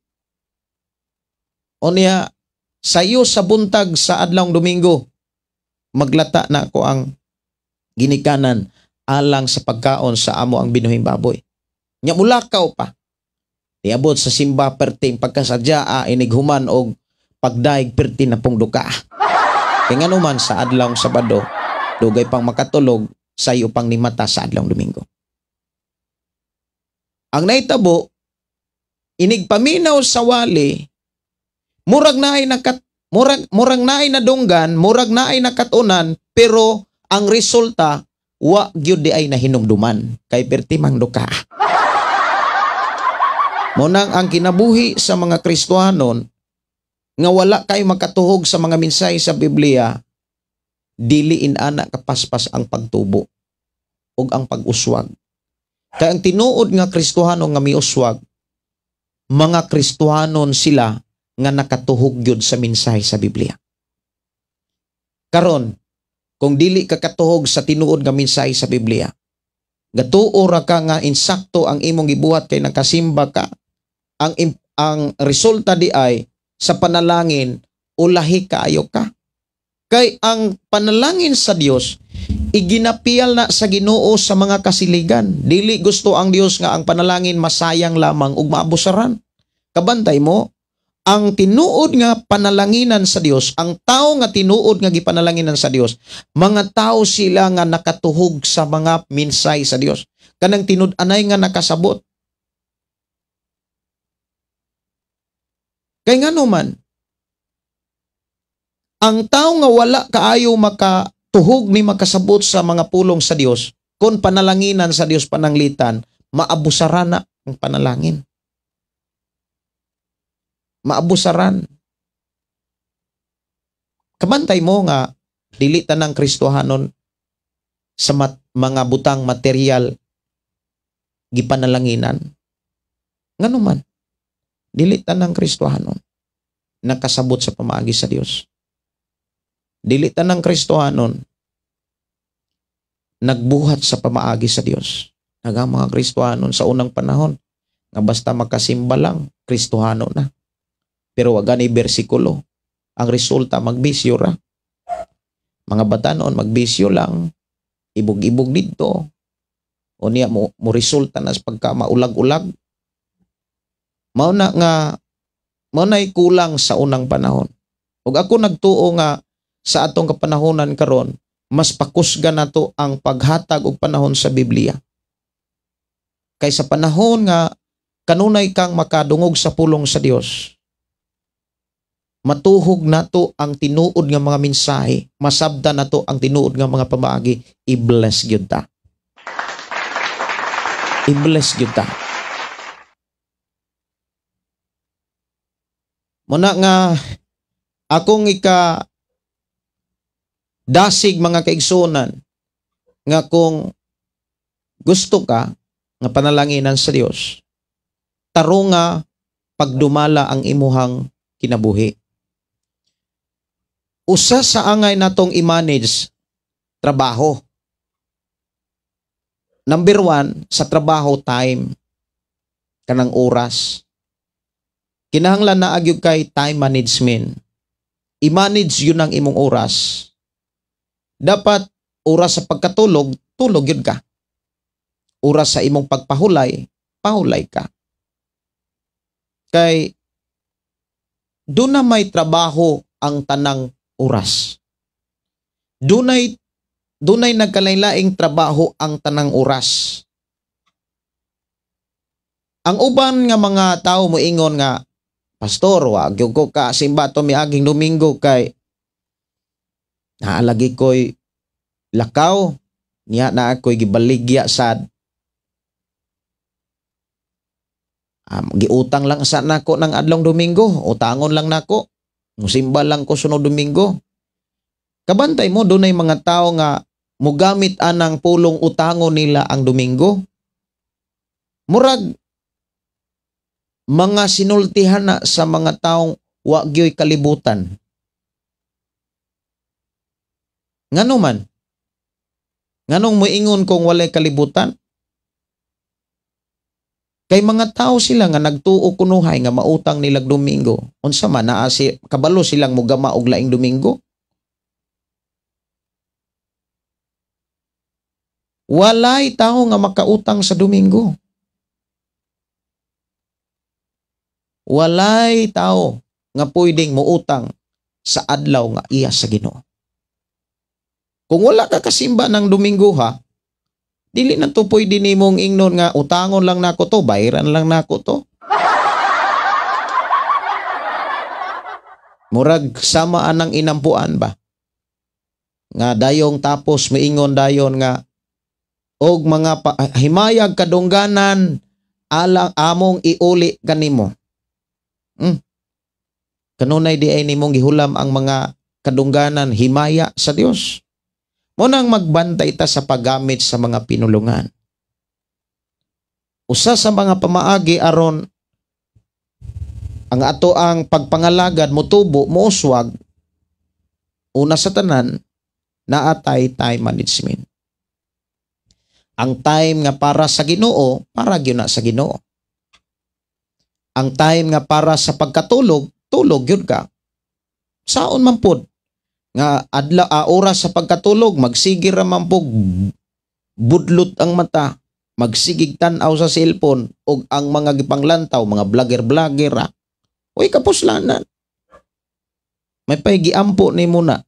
O niya, sayo sa buntag sa adlaw Domingo, maglata na ako ang ginikanan alang sa pagkaon sa amo ang binuhing baboy. Nya mulakaw pa. Niabot sa simba perting pagkasadya inighuman og pagdaig perting na pong duka. Kaya nga naman sa adlaw Sabado, dugay pang makatulog, sayo pang nimata sa adlaw Domingo. Ang naitabo, inigpaminaw sa wali, murag naay na dunggan, murag naay nakatunan, pero ang resulta, wa gyud di ay nahinumduman, kay pertimang duka. Munang ang kinabuhi sa mga Kristohanon, nga wala kay makatuhog sa mga minsay sa Biblia, diliin ana kapaspas ang pagtubo, ug ang pag-uswag. Kaya ang tinuod nga Kristohanon nga miuswag, mga Kristohanon sila nga nakatuhog gyud sa mensahe sa Biblia. Karon, kung dili ka katuhog sa tinuod nga mensahe sa Biblia, gatuo ra ka nga insakto ang imong gibuhat kay nakasimba ka, ang resulta di ay sa panalangin ulahi kaayo ka. Kay ang panalangin sa Dios iginapial na sa Ginoo sa mga kasiligan. Dili gusto ang Dios nga ang panalangin masayang lamang ug maabusaran. Kabantay mo, ang tinuod nga panalanginan sa Dios, ang tao nga tinuod nga gipanalanginan sa Dios, mga tao sila nga nakatuhog sa mga minsay sa Dios. Kanang tinud-anay nga nakasabot. Kay ngano man, ang tao nga wala kaayo makatuhog ni makasabot sa mga pulong sa Dios, kung panalanginan sa Dios pananglitan, maabusaran na ang panalangin. Maabusaran. Kabantay mo nga, dili tanang Kristohanon sa mga butang material gipanalanginan. Ngano man, dili tanang Kristohanon nakasabot sa pamaagi sa Dios. Dili tanang Kristohanon nagbuhat sa pamaagi sa Dios. Nagang mga Kristohanon sa unang panahon nga basta makasimba lang, Kristohanon na. Pero wag ani bersikulo. Ang resulta magbisyo ra. Mga batanon magbisyo lang, ibog-ibog dito. O niya mo resulta na sa pagka maulag-ulag. Mao na'y kulang sa unang panahon. Ug ako nagtuo nga sa atong kapanahonan karon, mas pakusga nato ang paghatag og panahon sa Biblia. Kay sa panahon nga kanunay kang makadungog sa pulong sa Dios, matuhog nato ang tinuod nga mga mensahe, masabda nato ang tinuod nga mga pamaagi, i-bless gyud ta. I-bless gyud ta. Muna nga akong dasig mga kaigsunan nga kung gusto ka nga panalanginan sa Dios, taro nga pagdumala ang imuhang kinabuhi. Usa sa angay natong i-manage trabaho. Number 1, sa trabaho time, kanang oras. Kinahanglan na agyud kay time management. I-manage yun ang imong oras. Dapat oras sa pagkatulog, tulog yun ka. Oras sa imong pagpahulay, pahulay ka. Kay doon na may trabaho ang tanang oras. Dunay nagkalain-laing trabaho ang tanang oras. Ang uban nga mga tao moingon nga, Pastor, wag yung ko ka simba to miaging Domingo kay naalagi ko'y lakaw, niya na ako'y gibaligya sad. Giutang lang sa nako ng adlong Domingo, utangon lang nako. Musimba lang ko sunod Domingo. Kabantay mo, dunay mga tao nga mugamit anang pulong utangon nila ang Domingo. Murag mga sinultihan na sa mga taong wagyoy kalibutan. Ngano man? Nganong moingon kung walay kalibutan? Kay mga tao sila nga nagtuo kunuhay nga mautang nilag Domingo. Unsa man naa kabalo silang mugama og laing Domingo? Walay tao nga makautang sa Domingo. Walay tao nga pwedeng muutang sa adlaw nga iya sa Ginoo. Kung wala ka kasimba ng Domingo ha, dili na to pwede nimong ingnon nga utangon lang nako to, bayaran lang nako to. Murag sama anang inampuan ba? Nga dayong tapos maingon dayon nga og mga himayag kadungganan alang among iuli kanimo. Kanunay di ay nimong gihulam ang mga kadungganan himaya sa Dios. Mo nang magbantay ta sa paggamit sa mga pinulungan. Usa sa mga pamaagi aron ang ato ang pagpangalagad motubo mouswag, una sa tanan naatay time management. Ang time nga para sa Ginoo, para gyud na sa Ginoo. Ang time nga para sa pagkatulog, tulog yun ka. Saon man pod nga oras sa pagkatulog, magsigir man po, budlot ang mata, magsigig tanaw sa cellphone, o ang mga gipanglantaw, mga vlogger-vlogger, uy, kapuslanan. May paigiampo ni muna.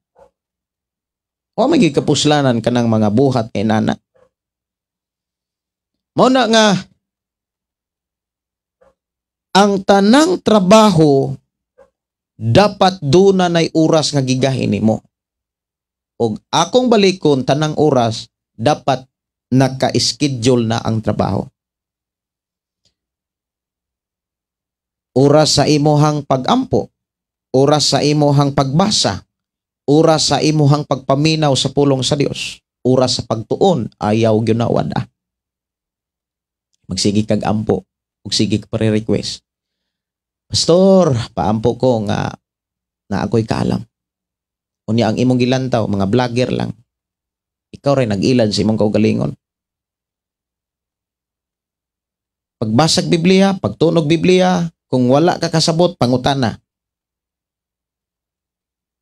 O may kapuslanan ka ng mga buhat kay nana. Mauna nga, ang tanang trabaho dapat doon na nay oras nga gigahin nimo. Og akong balikon tanang oras dapat naka-schedule na ang trabaho. Oras sa imuhang pag-ampo, oras sa imuhang pagbasa, oras sa imuhang pagpaminaw sa pulong sa Dios, oras sa pagtuon, ayaw gyud na wada. Magsigi kag ampo, ug sige ka pre-request. Pastor, paampo ko nga na ako'y kaalam. Unya ang imong gilantaw, mga vlogger lang. Ikaw rin nag-ilan sa imong kaugalingon. Pagbasag Biblia, pagtunog Biblia, kung wala ka kasabot, pangutana.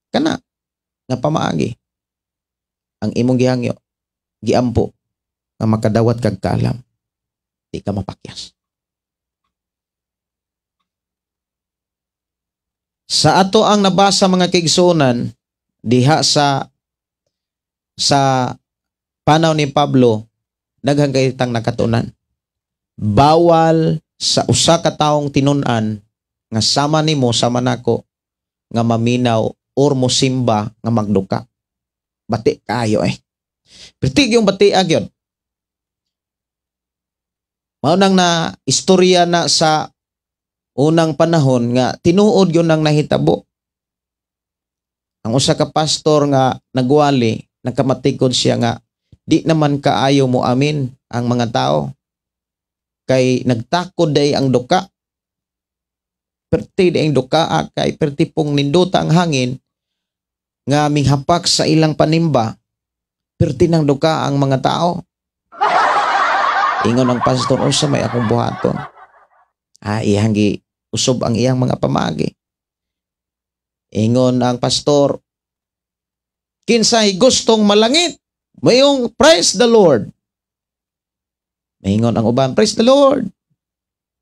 Kana, nga pamaagi. ang imong gihangyo giampo nga makadawat kag kaalam, di ka mapakyas. Sa ato ang nabasa mga kaigsuonan diha sa panaw ni Pablo, daghang kaytang nakatunan. Bawal sa usa ka taong tinun-an nga sama nimo sama nako nga maminaw or mosimba nga magduka. Bati kayo Pertig yung bati agyon. Mao nang na istorya na sa unang panahon nga tinuod yun ang nahitabo. Ang usa ka pastor nga nagwali, nagkamatikod siya nga di naman kaayo mo amin ang mga tao. Kay nagtakod day ang duka. Perti day ang duka kay perti pong ninduta ang hangin nga minghapak sa ilang panimba. Perti ng duka ang mga tao. Ingon ang pastor, sa may akong buhaton. Iyang usob ang iyang mga pamagi. Ingon ang pastor, kinsay gustong malangit, mayong praise the Lord. Ingon ang uban, praise the Lord.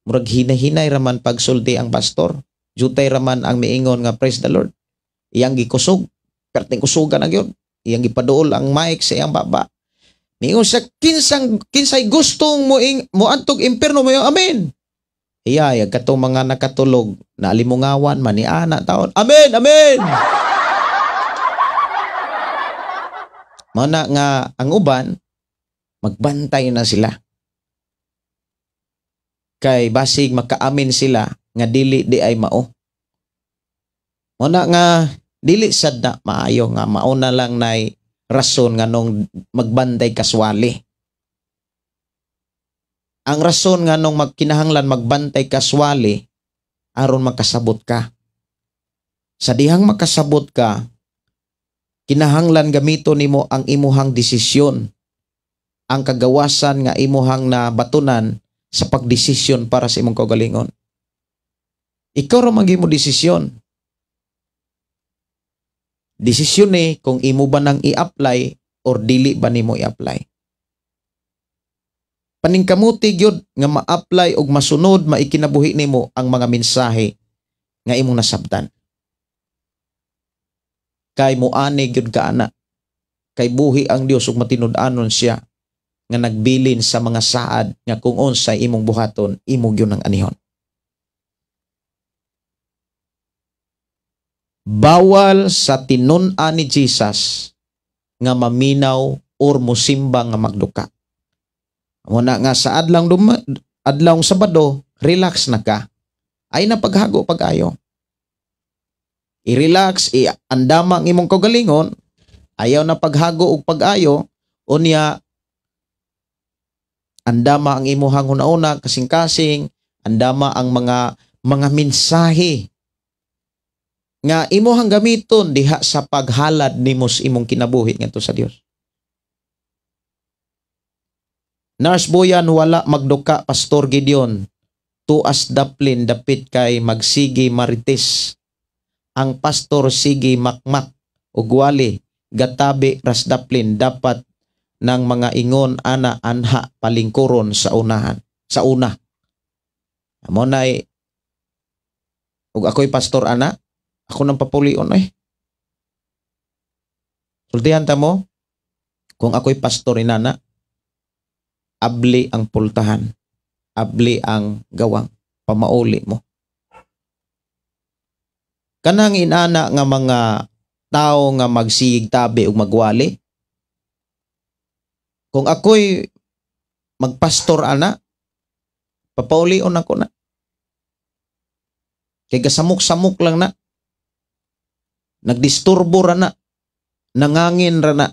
Murag hinay-hinay raman pagsulti ang pastor. Jutay raman ang miingon nga praise the Lord. Iyang gikusog, perting kusugan na yun. Iyang gipaduol ang mic sa iyang baba. Miingon sa kinsay gustong mo antog imperno mayo, amen. Iyay, katong mga nakatulog na alimungawan man ni ana taon. Amen, amen. Mao na nga ang uban magbantay na sila. Kay basig makaamin sila nga dili di ay mao. Mao na nga dili sad na maayo nga mauna lang nay rason nga nung magbantay kaswali. Ang rason nga nung magkinahanglan magbantay kaswali aron makasabot ka. Sa dihang makasabot ka, kinahanglan gamito nimo ang imuhang desisyon, ang kagawasan nga imuhang nabatunan sa pagdesisyon para sa imong kaugalingon. Ikaw ra magimo desisyon. Desisyon ni kung imo ba nang i-apply or dili ba nimo i-apply. Paningkamuti gyud nga ma-apply og masunod maikinabuhi nimo ang mga mensahe nga imong nasabtan. Kay muani gyud ka ana. Kay buhi ang Dios ug matinud-anon siya nga nagbilin sa mga saad nga kung unsay imong buhaton imo gyud ang anihon. Bawal sa tinun-an ni Jesus nga maminaw or musimba nga magduka. Muna nga sa adlawng Sabado, relax na ka. Ay na paghago pag-ayo. I-relax, andama ang imong kaugalingon, ayaw na paghago og pag-ayo, unya andama ang imuhang una-una kasing-kasing, andama ang mga mensahe nga imuhang gamiton diha sa paghalad nimo sa imong kinabuhi ngadto sa Dios. Nars Boyan, wala magduka Pastor Gideon. Tuas daplin dapit kay magsigi marites. Ang pastor sige makmak ug wali gatabi ras daplin dapat ng mga ingon ana anha palingkuron sa unahan. Sa una. Amo nay ug ako'y pastor ana, ako nang papulion Sultihan ta mo, kung ako'y pastor inana, abli ang pultahan, abli ang gawang, pamauli mo. Kanang inana nga mga tao nga magsigig tabi ug magwali, kung ako'y magpastor ana, papaulion ako na. Kay gasamok-samok lang na. Nagdisturbo ra na. Nangangin ra na.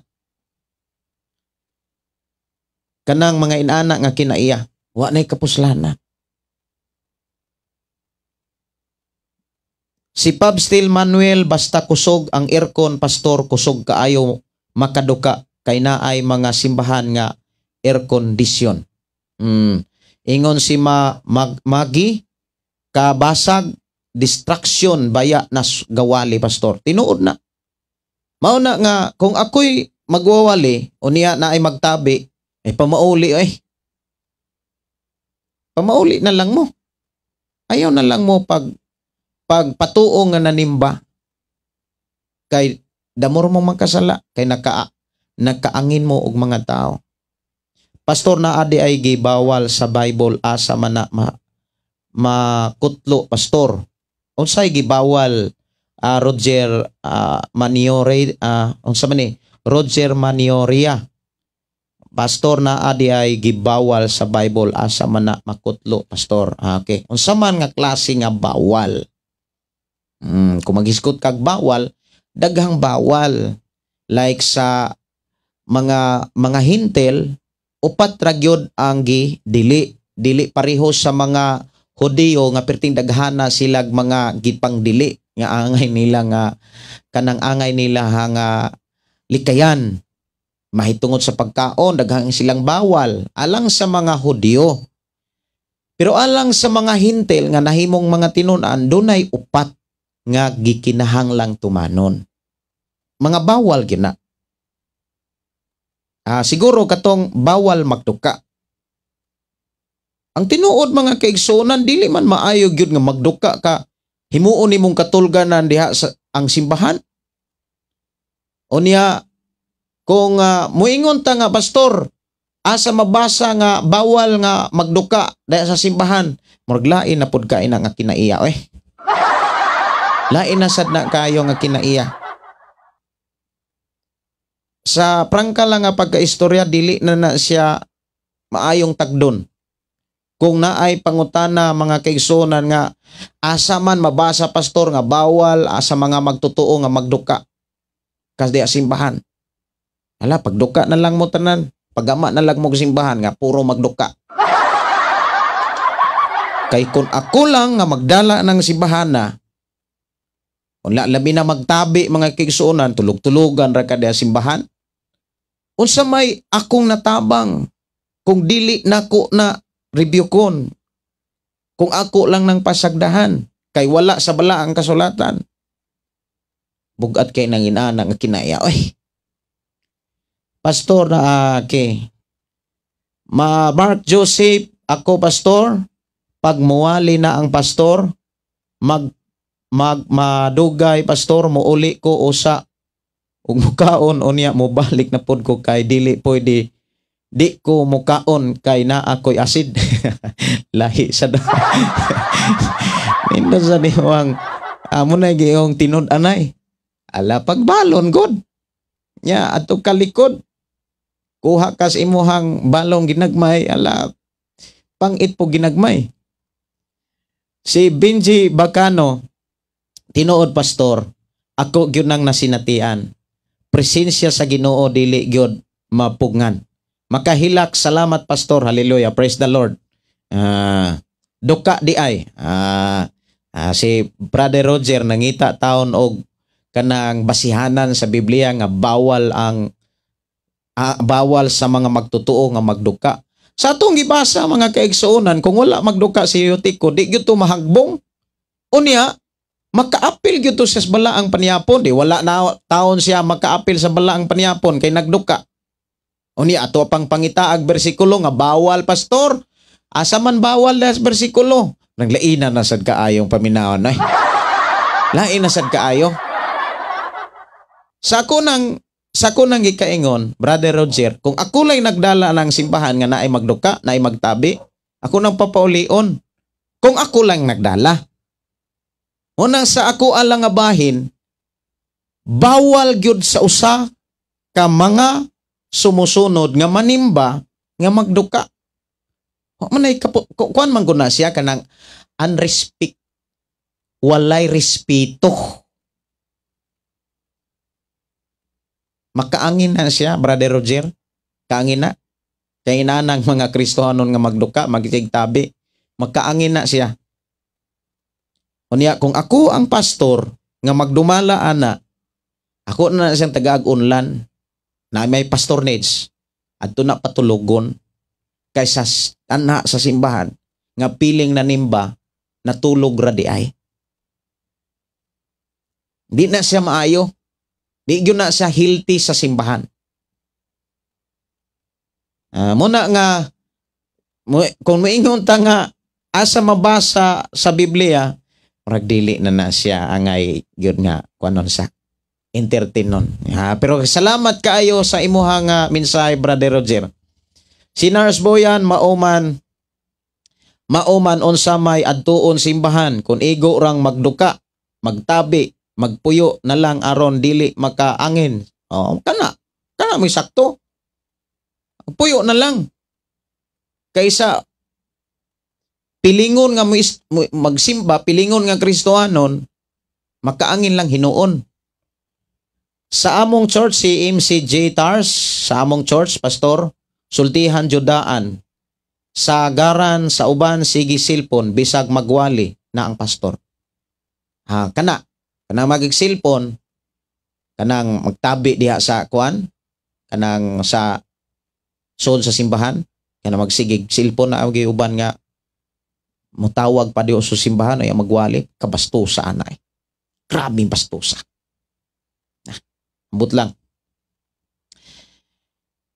Kanang mga inana nga kinaiya, wa na'y kapuslanan. Si Pab Still Manuel, basta kusog ang aircon, pastor, kusog kaayo makaduka, kay naay mga simbahan nga air condition. Ingon si Magi, kabasag, distraction, baya nas gawali, pastor. Tinuod na. Mao na nga, kung ako'y magwawali o niya na ay magtabi, ay pamauli ay. Pamauli na lang mo. Ayaw na lang mo pagpatuo nga nanimba. Kay damor mo magkasala, kay nakaangin mo og mga tao. Pastor, na adi ay gibawal sa Bible asa man na makutlo, pastor. Unsay gibawal Roger Maniore, unsa man ni? Roger Manioria. Pastor, na adi ay gibawal sa Bible asa man na makutlo, pastor. Okay. Unsa man nga klase nga bawal? Kung maghisgot kag bawal, daghang bawal. Like sa mga hintel, upat ra gyud ang dili pareho sa mga Hudiyo nga perting daghana silag mga gipang dili nga angay nila nga kanang angay nila nga likayan mahitungod sa pagkaon, daghang silang bawal alang sa mga Hudiyo. Pero alang sa mga hintel nga nahimong mga tinun-an, dunay upat nga gikinahanglang tumanon. Mga bawal gina. Siguro katong bawal magduka. Ang tinuod mga kaigsunan, dili man maayo gyud nga magduka ka. Himuon nimong katulganan diha sa ang simbahan. O niya, kung muingon ta nga, pastor, asa mabasa nga bawal nga magduka diha sa simbahan, muraglain na pud kain nga kinaiya. Lain na sad na kayo nga kinaiya. Sa prangka lang nga pagkaistorya, dili na siya maayong tagdon. Kung naay pangutana mga kaigsunan nga asa man mabasa, pastor, nga bawal asa mga magtotoo nga magduka kas di simbahan. Ala, pagduka na lang mo tanan. Pagama na lang mo simbahan nga puro magduka. Kay kung ako lang nga magdala ng simbahan na, kung labi na magtabi mga kaigsunan, tulog-tulugan ra ka di simbahan, unsa may akong natabang kung dili nako na review kon, kung ako lang ng pasagdahan, kay wala sa bala ang kasulatan. Bugat kay nang inana nga kinaya. Pastor na Mark Joseph, ako pastor, pag muwali na ang pastor, madugay pastor, muuli ko usa ug mukaon unya mo balik na pod ko kay dili pwede. Di ko mukaon kay na ako'y asid. Lahi sa daw. Nindot sa diwang amo na giyong tinud anay. Ala, pagbalon god. Nya ato kalikod. Kuha kas imuhang balong ginagmay, ala pangit po ginagmay. Si Benji Bacano, tinuod pastor, ako gyud nang nasinatian. Presensya sa Ginoo dili gyud mapugngan. Makahilak, salamat pastor, hallelujah, praise the Lord. Duka di ay. Si Brother Roger nangita taon og kanang basihanan sa Biblia nga bawal sa mga magtotoo nga magduka. Sa atong gibasa mga kaigsuonan, kung wala magduka si Eutico, di gyud to mahagbong. Unya, makaapil gyud to sa balaang panyapon. Di wala na taon siya makaapil sa balaang panyapon kay nagduka. Unya, ato pang pangitaag bersikulo nga bawal, pastor. Asa man bawal das bersikulo? Naglainan na sad kaayong paminawan. Lain na sad kaayo. Sa ko nang gikaingon, Brother Roger, kung ako lang nagdala ng simbahan nga naay magduka, naay magtabi, ako nang papaulion. Kung ako lang nagdala. Unang sa ako alang nga bahin, bawal gyud sa usa ka mga sumusunod nga manimba nga magduka. Manay kuan man guna siya kanang unrespect, walay respeto. Makaangin na siya, Brother Roger. Kaangin na. Kaya inanang mga Kristohanon nga magduka, magtigtabi. Makaangin na siya. Unya, kung ako ang pastor nga magdumala ana, ako na siyang taga-agunlan na may pastor needs at na patulugon kaysa ana sa simbahan nga piling na nimba natulog ra di ay. Di na siya maayo. Di yun na siya healthy sa simbahan. Muna nga, kung maingon ta nga, asa mabasa sa Biblia, murag dili na siya angay yun nga, kuanon sa entertainon. Pero salamat kaayo sa imuhang mensahe, Brother Roger. Si Nars Boyan, mauman unsa may adtuon simbahan, kung igo rang magduka, magtabi, magpuyo na lang aron dili makaangin. Kana may sakto. Puyo na lang. Kaysa pilingon nga magsimba, pilingon nga Kristohanon, makaangin lang hinuon. Sa among church, si MCJ Tars, sa among church, pastor, sultihan judaan. Sa garan, sa uban, sige silpon, bisag magwali na ang pastor. Kanang magig silpon, kanang magtabi diha sa kuan, kanang sa sod sa simbahan, kanang magsigig silpon na ang uban nga mutawag pa diyo sa simbahan ay magwali, kabastusa anay. Grabing bastusa. Ambot lang.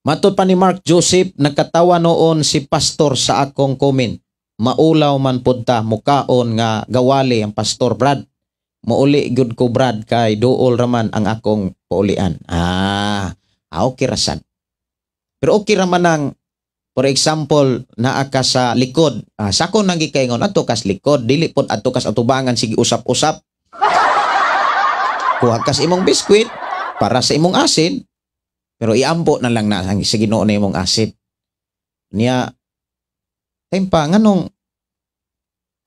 Matod pa ni Mark Joseph, nagkatawa noon si pastor sa akong comment. Maulaw man punta, mukaon nga gawali ang pastor Brad. Mauli good ko Brad, kay duol raman ang akong paulian. Okay rasan. Pero okay raman ang, for example, naa ka sa likod. Sako nang gikaingon, ato kas likod, dili pod ato kas atubangan, sige usap-usap. Kuha kas imong biskwit para sa imong asin. Pero iambo na lang na sa Ginoo na imong asid. Niya, tempa, nganong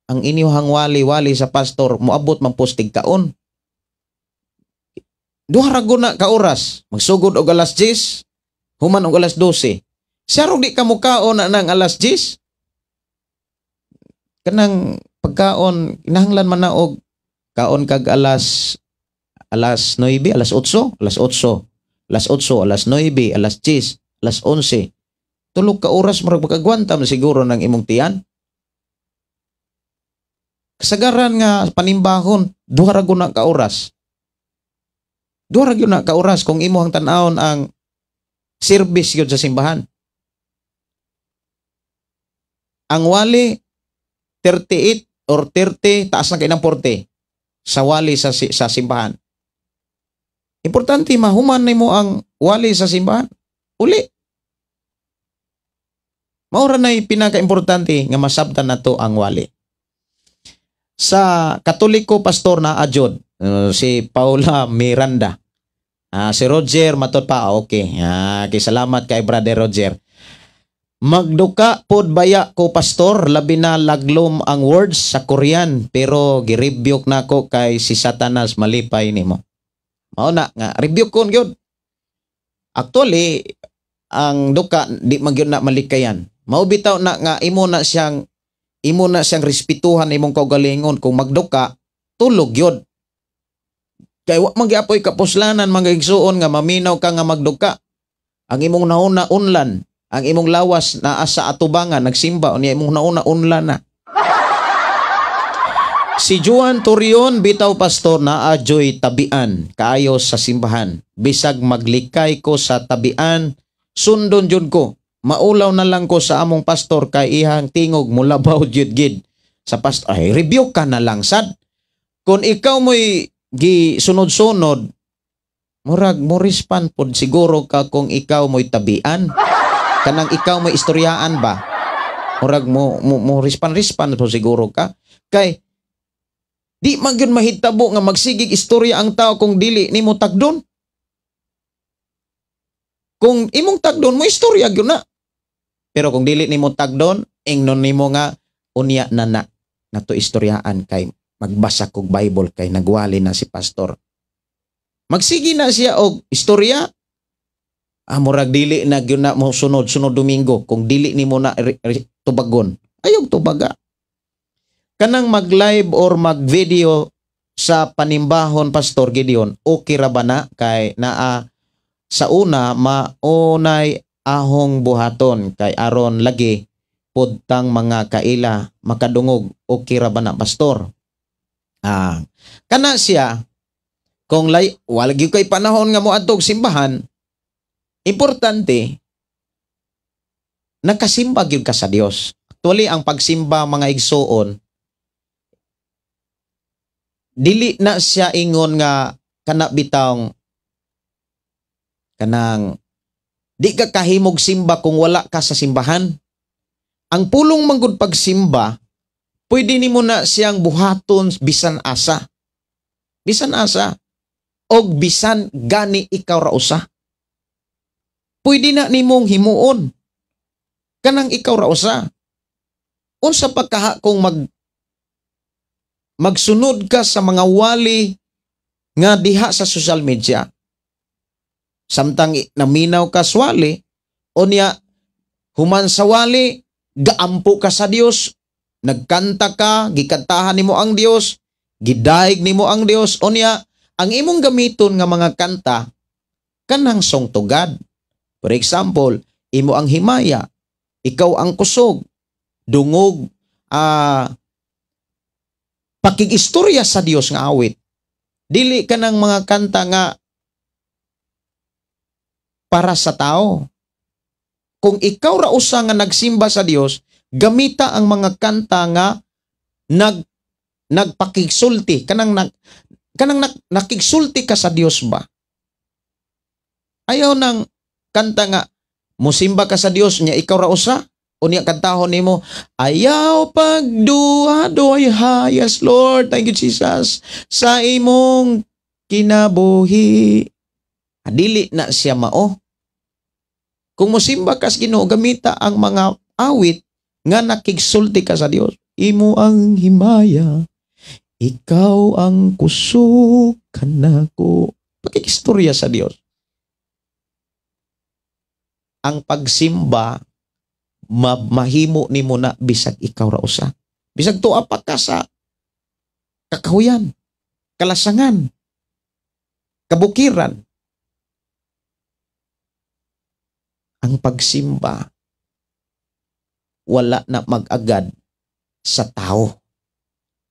ang inyong wali-wali sa pastor, moabot man postig kaon. Duha rago na ka oras, magsugod og alas 10, human og alas 12. Siya ro di ka mukaon na ng alas 10. Kanang pagkaon, kinahanglan man na og kaon kag alas 9, alas 8, alas 8. Alas 8, alas 9, alas 10, alas 11. Tulog ka oras marag makagwantam siguro ng imong tiyan. Kasagaran nga panimbahon, duha ra gyud na ka oras. Duha ra gyud na ka oras kung imong tan-awon ang service gyud sa simbahan. Ang wali 38 or 30, taas na kay ng 40 sa wali sa simbahan. Importante mahuman nimo ang wali sa simbahan. Uli. Maura na pinaka-importante nga masabtan nato ang wali. Sa Katoliko pastor na adjod, si Paula Miranda. Si Roger matud pa, okay. Kay salamat kay Brother Roger. Magduka pod baya ko pastor, labi na laglom ang words sa Korean, pero girebuke nako kay si Satanas malipay nimo. Mao na nga review kon gyud. Actually, ang duka di man gyud na malikayan. Mao bitaw na nga imo na siyang respetuhan imong kaugalingon. Kung magduka, tulog gyud. Kay wa man gyapoy kapuslanan mangigsuon nga maminaw ka nga magduka. Ang imong nauna unlan, ang imong lawas naa sa atubangan nagsimba unya imong nauna unlan na. Si Juan Torion, bitaw pastor na adyoy tabian, kaayo sa simbahan. Bisag maglikay ko sa tabian, sundon jud ko. Maulaw na lang ko sa among pastor kay ihang tingog mulabaw jud gid. Sa pastor, ay review ka na lang sad. Kung ikaw mo'y gisunod-sunod, murag mo respond pod siguro ka kung ikaw mo'y tabian. Kanang ikaw mo'y istoryaan ba? Murag mo respond po siguro ka. Kay di man gyud mahitabo nga magsigig istorya ang tao kung dili nimo tagdon. Kung imong tagdon mo istorya gyud na. Pero kung dili nimo tagdon, ingnon nimo nga unya na nato istoryaan kay magbasa kog Bible kay nagwali na si pastor. Magsigi na siya og istorya. Murag dili na gyud na mo sunod Domingo kung dili nimo na tubagon. Ayog tubaga. Kanang mag-live or mag-video sa panimbahon Pastor Gideon, okay ra ba na kay naa sa una maunay ahong buhaton kay aron lagi pudtang mga kaila makadungog, okay ra ba na pastor? Kana siya kung wala gyud kay panahon nga moadtog simbahan, importante nakasimba gyud ka sa Dios. Actually ang pagsimba mga igsoon dili na siya ingon nga kana bitawng kanang di ka kahimog simba kung wala ka sa simbahan. Ang pulong manggod pagsimba, pwede nimo na siyang buhaton bisan asa. Bisan asa. Og bisan gani ikaw ra usa. Pwede na nimong himuon. Kanang ikaw ra usa. Unsa pagkaha kung magsunod ka sa mga wali nga diha sa social media. Samtang naminaw ka sa wali, unya human sa wali, gaampo ka sa Dios, nagkanta ka, gikantahan nimo ang Dios, gidaig nimo ang Dios, unya ang imong gamiton nga mga kanta kanang song to God. For example, imo ang himaya, ikaw ang kusog, dungog, pakig-istorya sa Dios nga awit. Dili ka ng mga kanta nga para sa tao. Kung ikaw ra usa nga nagsimba sa Dios, gamita ang mga kanta nga nagpakigsulti, kanang nakigsulti ka sa Dios ba? Ayaw nang kanta nga musimba ka sa Dios nya ikaw ra usa. Unya kantahon nimo, ayaw pagduha-duhay hayas Lord, thank you Jesus, sa imong kinabuhi. Dili na siya mao. Kung musimba ka sa Ginoo, gamita ang mga awit nga nakigsulti ka sa Dios. Imo ang himaya, ikaw ang kusog kanako. Pakikistorya sa Dios. Ang pagsimba mahimo nimo na bisag ikaw ra usa. Bisag tuwa pa ka sa kakahuyan, kalasangan, kabukiran. Ang pagsimba wala na mag-agad sa tao.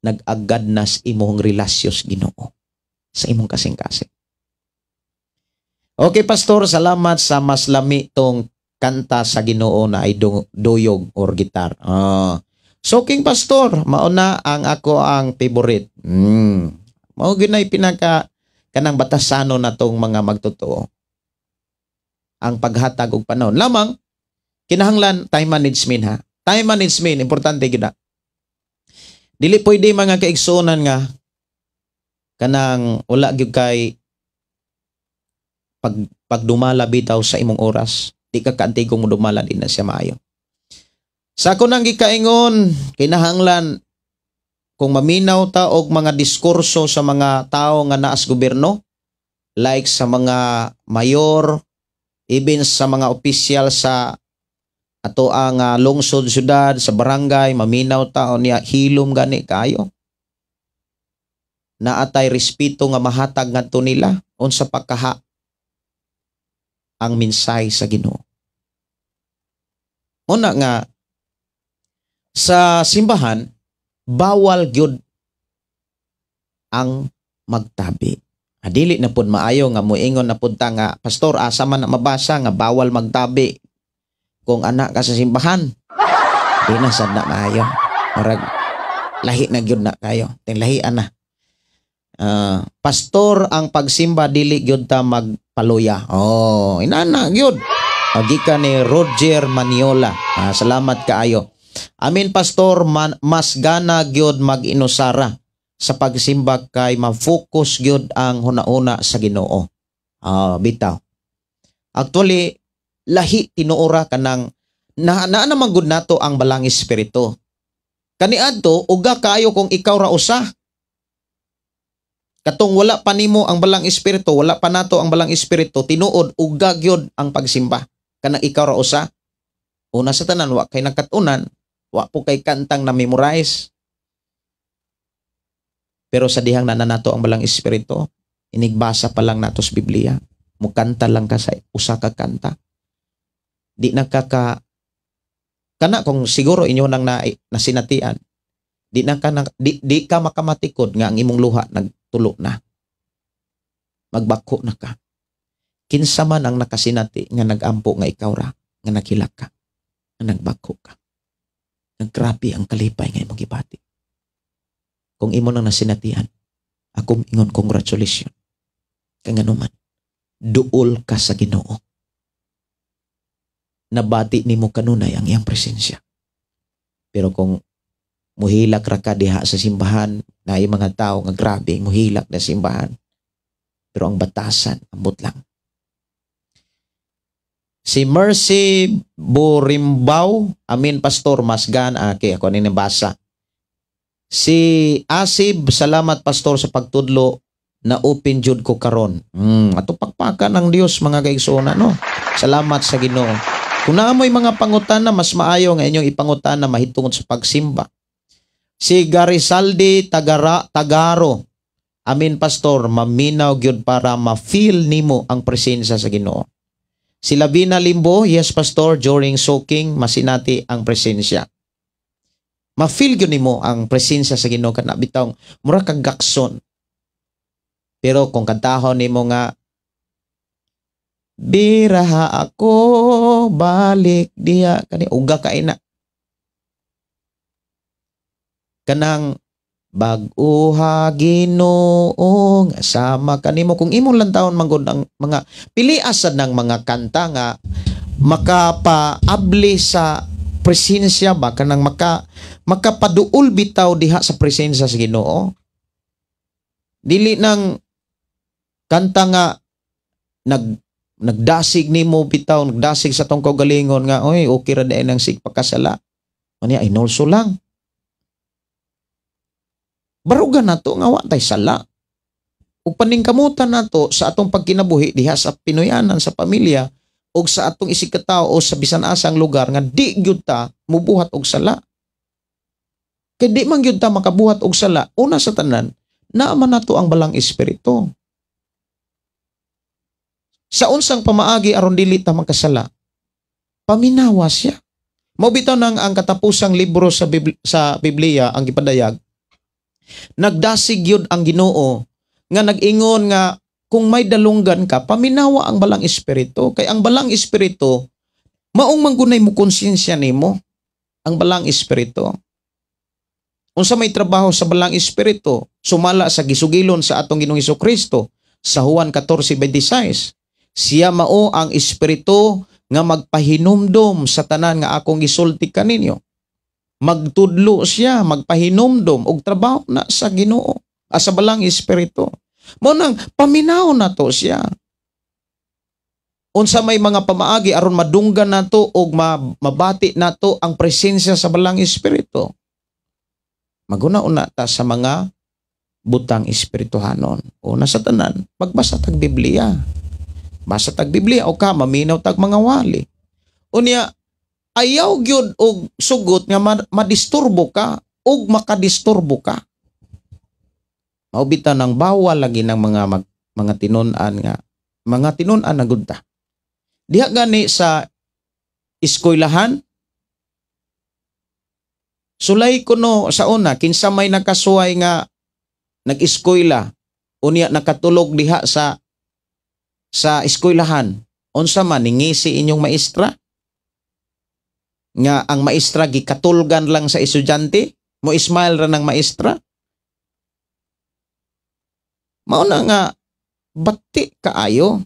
Nag-agad na sa imong relasyon sa Ginoo, sa imong kasing-kasing. Okay, Pastor, salamat sa mas lami tong kanta sa Ginoo na ay duyog or gitar. So, King Pastor, mauna ang ako ang favorite. Mao ginay pinaka kanang batasano na tong mga magtotoo. Ang paghatag og panahon. Lamang, kinahanglan time management ha. Time management, importante gid. Dili pwede mga kaigsunan nga kanang wala gyud kay pagdumala bitaw sa imong oras. Di ka kaantigong mo dumala din na siya maayo. Sa ako nang gikaingon, kinahanglan kung maminaw ta og mga diskurso sa mga tao nga naas gobyerno, like sa mga mayor, even sa mga opisyal sa ato ang lungsod, syudad, sa barangay, maminaw ta o niya hilom gani kayo. Naatay respeto nga mahatag ngadto nila unsa pagkaha ang minsay sa Ginoo. Una nga, sa simbahan, bawal gyud ang magtabi. Dili na pud maayo nga muingon na pud ta nga, Pastor, asa man na mabasa nga bawal magtabi kung anak ka sa simbahan. Di na sad na maayo. Marag, lahi na gyud na kayo. Lahian na. Pastor, ang pagsimba dili gyud ta magpaluya. Inana gyud. Gikan ni Roger Maniola. Salamat kaayo. Amin, Pastor, mas gana gyud mag-inusara sa pagsimba kay ma-focus gyud ang hunahuna sa Ginoo. Bitaw. Actually, lahi tinuora kanang naman gud nato ang balang espiritu. Kaniadto uga kaayo kung ikaw ra usa. Katong wala pa nimo ang balang espiritu, wala pa nato ang balang espiritu, tinuod uga gyud ang pagsimba. Kanang ikaw ra usa. Una sa tanan wa kay nagkatunan, wa po kay kantang na memorize. Pero sa dihang nananato ang balang espiritu, inigbasa pa lang nato sa Biblia. Mukanta lang ka sa usa ka kanta. Di nakaka kana kung siguro inyo nang nasinatian. Di ka makamatikod nga ang imong luha nagtulo na. Magbako na ka. Kinsa man ang nakasinati nga nagampo nga ikaw ra nga naghilak ka. nagbako ka. Naggrabe ang kalipay nga imong gibati. Kung imo nang nasinatian, ako ingon congratulations. Kaya nga naman, duol ka sa Ginoo. Nabati nimo kanunay ang iyang presensya. Pero kung muhilak ra ka diha sa simbahan, na yung mga tao nga grabe, muhilak na simbahan. Pero ang batasan, ambot lang. Si Mercy Borimbaw, amin pastor, masgan, okay, ako nabasa. Si Asib, salamat pastor sa pagtudlo, na open jud ko karon. Ato pakpakan ng Dios mga kaigsoona, no? Salamat sa Ginoo. Kung naamoy mga pangutana, mas maayo nga inyong ipangutana mahitungod sa pagsimba. Si Garisaldi Tagaro, amin pastor, maminaw gyud para ma-feel nimo ang presensya sa Ginoo. Si Lavina Limbo, yes pastor, during soaking masinati ang presensya. Ma-feel gyud nimo ang presensya sa Ginoo kana bitaw mura kag gakson. Pero kung kantahon nimo nga biraha ako balik diya kani uga ka ina. Kanang bag-uha Ginoo sama kanimo kung imong lantawon manggod ang mga piliasad ng mga kanta nga makapaabli sa presensya ba kanang makapaduol bitaw diha sa presensya sa Ginoo. Dili nang kanta nga nagdasig nimo bitaw, nagdasig sa tong kaugalingon nga oy okay ra dayon ang sigpakasala. Ani ay nolso lang. Barugan nato nga wa tay sala. Ug paningkamutan nato sa atong pagkinabuhi diha sa Pinoyanan sa pamilya ug sa atong isikataw o sa bisan asang lugar nga di gyud ta mubuhat og sala. Kay di man gyud ta makabuhat og sala, una sa tanan, naaman nato ang balang espiritu. Sa unsang pamaagi aron dili ta makasala, paminawa siya. Mao bitaw nang ang katapusang libro sa Biblia ang gipadayag. Nagdasig yun ang Ginoo nga nag-ingon nga kung may dalunggan ka, paminawa ang balang espiritu. Kay ang balang espiritu, maong manggunay mo konsensya nimo ang balang espiritu. Unsa may trabaho sa balang espiritu, sumala sa gisugilon sa atong Ginoong Hesukristo sa Juan 14:26. Siya mao ang espiritu nga magpahinumdom sa tanan nga akong gisulti kaninyo. Magtudlo siya, magpahinumdom og trabaho na sa Ginoo, sa balang espiritu. Mao nang paminaw na to siya. Unsa may mga pamaagi aron madunggan nato og mabati nato ang presensya sa balang espiritu. Maguna-una ta sa mga butang espirituhanon. Una sa tanan, magbasa tag Biblia. Basa tag Biblia o ka maminaw tag mga wali. Unya ayaw gyud og sugot nga madisturbo ka og makadisturbo ka. Maubitan ng bawal lagi ng mga tinun-an nga mga tinun-an na gud ta. Diha gani sa eskwelahan sulay kuno sa una kinsa may nakasuway nga nag-eskwela unya nakatulog diha sa eskwelahan, unsa man ningisi inyong maestra? Nga ang maestra gikatulgan lang sa estudyante, mo ismile ra ng maestra? Mao na nga bati kaayo.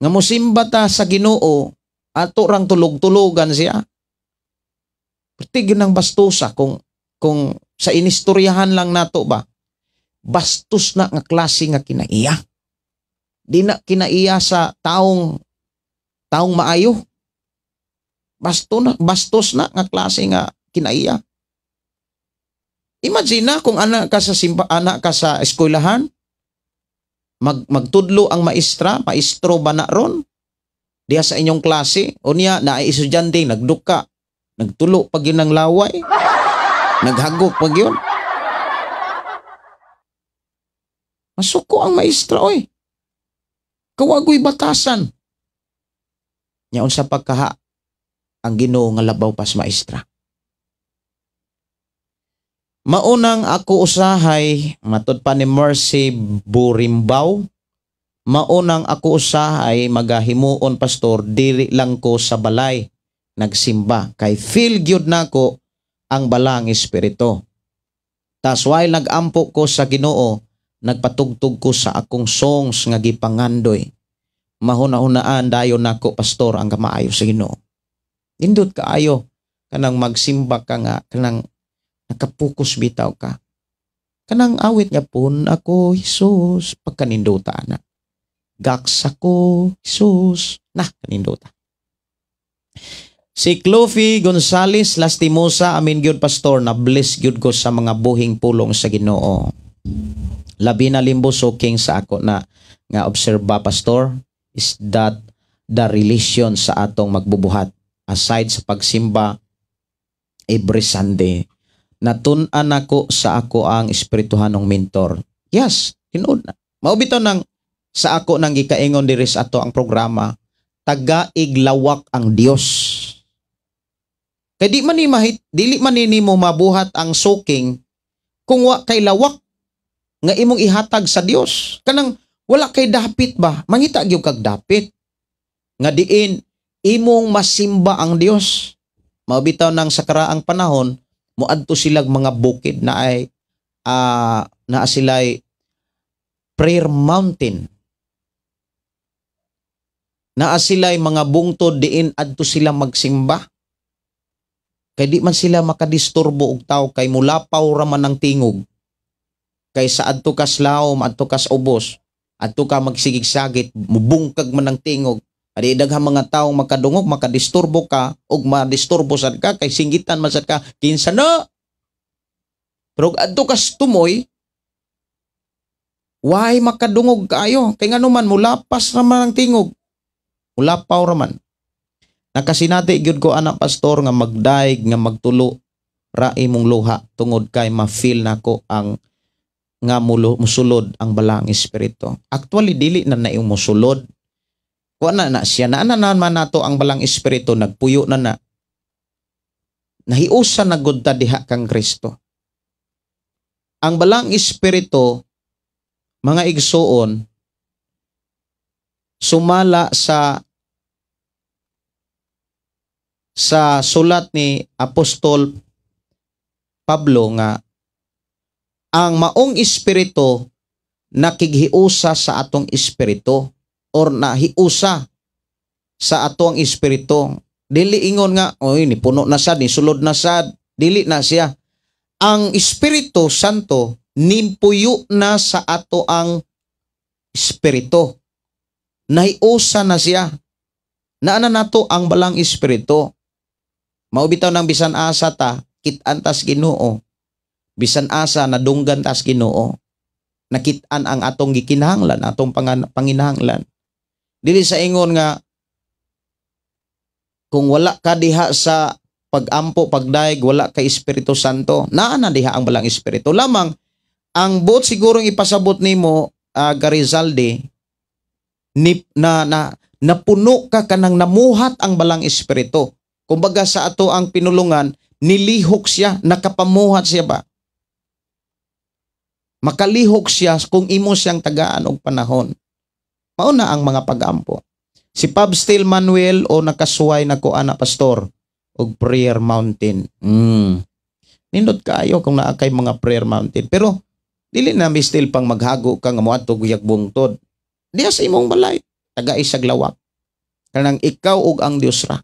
Nga mosimba ta sa Ginoo, ato rang tulog-tulogan siya. Perti ng bastusa kung sa inistoryahan lang nato ba, bastos na nga klase nga kinaiya. Di na kinaiya sa taong maayo. Bastos na nga klase nga kinaiya. Imagine na kung anak ka sa eskwelahan, magtudlo ang maestro ba na ron? Diya sa inyong klase, o niya na ay estudyante, nagduka, nagtulo pag yun ng laway, naghagok pag yun. Masuko ang maestra, oy. Kawagoy batasan. Nya unsa pagkaha ang Ginoo nga labaw pas maestra. Maunang ako usahay matud pa ni Mercy Borimbaw. Maunang ako usahay magahimuon pastor dili lang ko sa balay nagsimba kay feel gyud nako ang balang espiritu. Tas while nagampo ko sa Ginoo, nagpatugtog ko sa akong songs nga gipangandoy. Mahuna-hunaan dayon nako pastor ang kamaayo sa Ginoo. Indot kaayo kanang magsimba ka nga, kanang nakapokus bitaw ka. Kanang awit nga pun ako Hesus pagkaninduta na. Gaks ako Hesus na kaninduta. Si Clofi Gonzales Lastimosa, amin gyud pastor, na bless gyud ko sa mga buhing pulong sa Ginoo. Labi na limbo soking sa ako na nga obserba pastor is that the relation sa atong magbubuhat aside sa pagsimba every Sunday. Natun-an ako sa ako ang espirituhanong mentor. Yes, tinuod na. Maubitaw nang sa ako nang gikaingon diri sa ato ang programa, taga-iglawak ang Dios. Kay dili man ni mo mabuhat ang soking kung wa kay lawak nga imong ihatag sa Dios. Kanang wala kay dapit ba? Mangita gyud kag dapit. Nga diin imong masimba ang Dios. Maubitaw nang sa karaang panahon, moadto silang mga bukid na ay na sila'y prayer mountain. Naa sila'y mga bungtod diin adto sila magsimba. Kay di man sila makadisturbo og tao kay mulapaw ra man ang tingog. Kay sa adto kas laom, adto kas ubos, adto ka magsigig-sagit, mubungkag man ang tingog. Adi daghang mga tawo makadungog, makadisturbo ka og madisturbo sad ka kay singgitan man sad ka kinsa na. Pero adto kas tumoy, why makadungog kaayo? Kay ngano man mulapas ra man ang tingog. Mulapaw ra man. Nakasinati gyud ko anak pastor nga magdaig nga magtulo ra imong luha tungod kay ma-feel nako ang nga musulod ang balang espiritu. Actually dili na iyong musulod. Kuha na siya na naman nato ang balang espiritu, nagpuyo na. Nahiusa na gud ta diha kang Kristo. Ang balang espiritu, mga igsoon, sumala sa sulat ni Apostol Pablo nga ang maong espiritu nakighiusa sa atong espiritu or nahiusa sa atong espiritu. Dili ingon nga, oy ni puno na sad, ni sulod na sad, dili na siya. Ang Espiritu Santo nimpuyo na sa ato ang espiritu. Nahiusa na siya. Naana nato ang balang espiritu. Maubitaw ng bisan asa ta, kitan tas Ginoo. Bisan asa nadunggan tas Ginoo. Nakitaan ang atong gikinahanglan, atong panginahanglan. Dili sa ingon nga kung wala ka diha sa pagampo, pagdaig, wala kay Espiritu Santo, naa na diha ang balang espiritu. Lamang ang buot sigurong ipasabot nimo Garizalde napuno ka kanang namuhat ang balang espiritu. Kumbaga sa ato ang pinulungan, nilihok siya, nakapamuhat siya ba? Makalihok siya kung imo siyang tagaan og panahon. Mauna ang mga pag-ampo. Si Pab Still Manuel o nakasuway na ko ana pastor og prayer mountain. Nindot kaayo kung naa kay mga prayer mountain. Pero dili na mi still pang maghago ka nga moadto guyag bungtod. Diya sa imong balay, taga isag lawak. Kanang ikaw og ang Dios ra.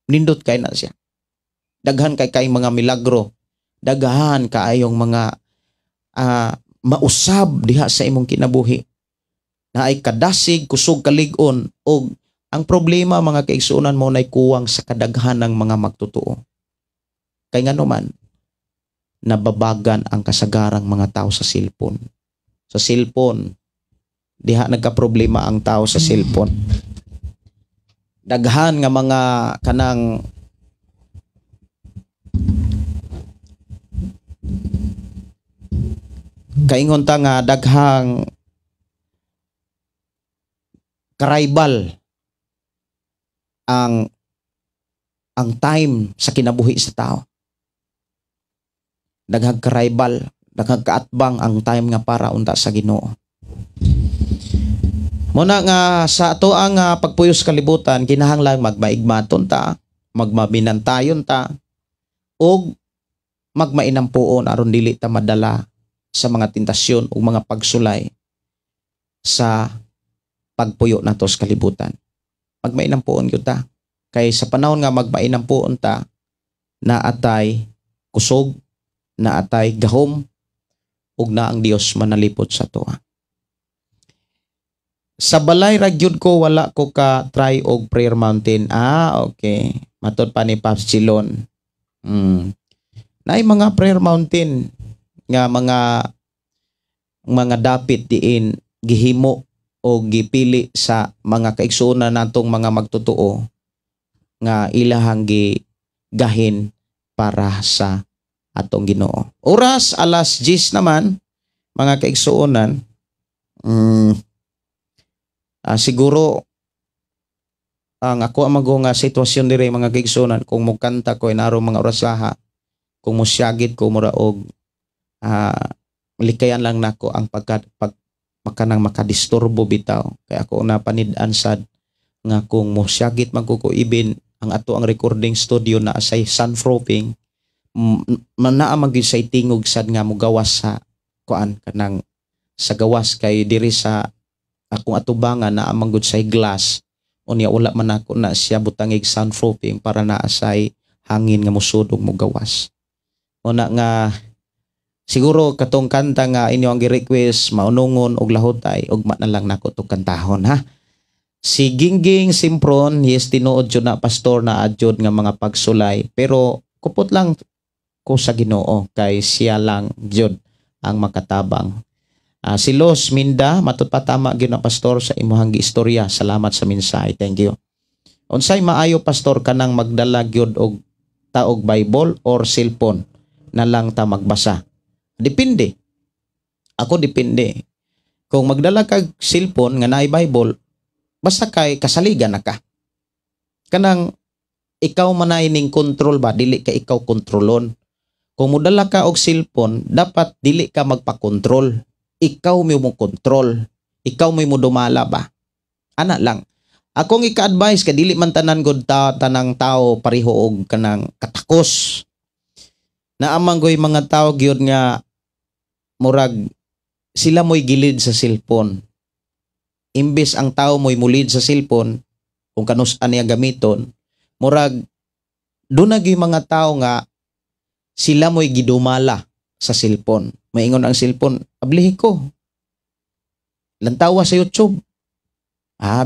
Nindot kay na siya. Daghan kay mga milagro. Daghan kaayong mga mausab diha sa imong kinabuhi. Na ay kadasig, kusog kalig-on og ang problema mga kaigsuonan mo nay kuwang sa kadaghan ng mga magtotoo. Kay ngano man nababagan ang kasagarang mga tao sa cellphone. Sa cellphone diha nagka-problema ang tao sa cellphone. Daghan nga mga kanang kaingon ta nga daghang karaibal ang time sa kinabuhi sa tao. Daghang karaibal, daghang kaatbang ang time nga para unta sa Ginoo. Muna nga sa ato ang pagpuyo sa kalibutan, kinahanglan magmaigmaton ta, magmabinantayon ta o magmainampuon aron dili ta madala sa mga tentasyon o mga pagsulay sa pagpuyo nato sa kalibutan. Magmainampuon gyud ta. Kay sa panahon nga magmainampuon ta, naatay kusog, naatay gahom, ug na ang Dios manalipod sa toa. Sa balay ra gyud ko wala ko ka try og prayer mountain. Okay. Matod pa ni Pops Chilon. Naay mga prayer mountain nga mga dapit diin gihimo o gipili sa mga kaigsuonan natong mga magtotoo nga ilahang gigahin para sa atong Ginoo. Oras alas 10 naman mga kaigsuonan. Siguro ang ako ang nga sitwasyon dire mga kaigsuonan kung mukanta ko inaro mga oras laha, kung musyagit ko mura og likayan lang nako ang makanang makadisturbo bitaw. Kaya ako napanid-an sad nga kung musyagit magkukuibin ang ato ang recording studio na asay sunproofing, naa magyud say tingog sad nga mogawas sa kuan kanang sa gawas kay diri sa akong atubangan na amanggod say glass unya wala man ako na siya butangig sunproofing para naa say hangin nga musudog mo gawas. Una nga siguro katong kanta nga inyo ang gi-request maunungon og lahutay ugma na lang nako tong kantahon ha. Si Gingging Simpron, yes, tinuod jud na pastor na adjud nga mga pagsulay, pero kupot lang ko sa Ginoo kay siya lang jud ang makatabang. Si Los Minda, matut pa tama gyud na pastor sa imuhang giistorya. Salamat sa mensahe. Thank you. Unsay maayo pastor kanang magdala gyud og taog Bible or cellphone na lang ta magbasa? Depende. Ako depende. Kung magdala kag cellphone nga naay Bible, basta kay kasaligan na ka. Kanang ikaw manay ning control ba, dili ka ikaw kontrolon. Kung modala ka og cellphone, dapat dili ka magpa-control. Ikaw mo control. Ikaw mo dumala ba? Ana lang. Akong ika-advise ka dili man tanan gud tanang tao pareho og kanang katakos. Naamang goy mga tao gyud nga murag sila mo'y gilid sa cellphone. Imbes ang tao mo'y mulid sa cellphone, kung kanus-an niya gamiton, murag, doon mga tao nga, sila mo'y gidumala sa cellphone. Maingon ang cellphone, ablihi ko. Lantawa sa YouTube.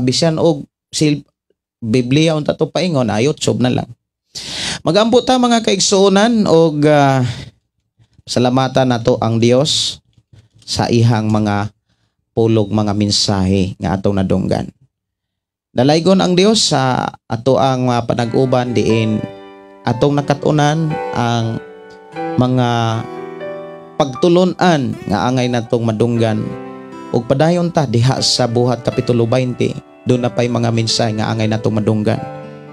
Bisan og Biblia unta to paingon, YouTube na lang. Magampo ta mga kaigsuonan og salamatan nato ang Dios sa ihang mga pulog mga mensahe nga atong nadunggan. Dalaygon ang Dios sa ato ang panag-uban diin atong nakatunan ang mga pagtulunan nga angay natong madunggan ug padayon ta diha sa Buhat Kapitulo 20 doon na pay mga mensahe nga angay natong madunggan.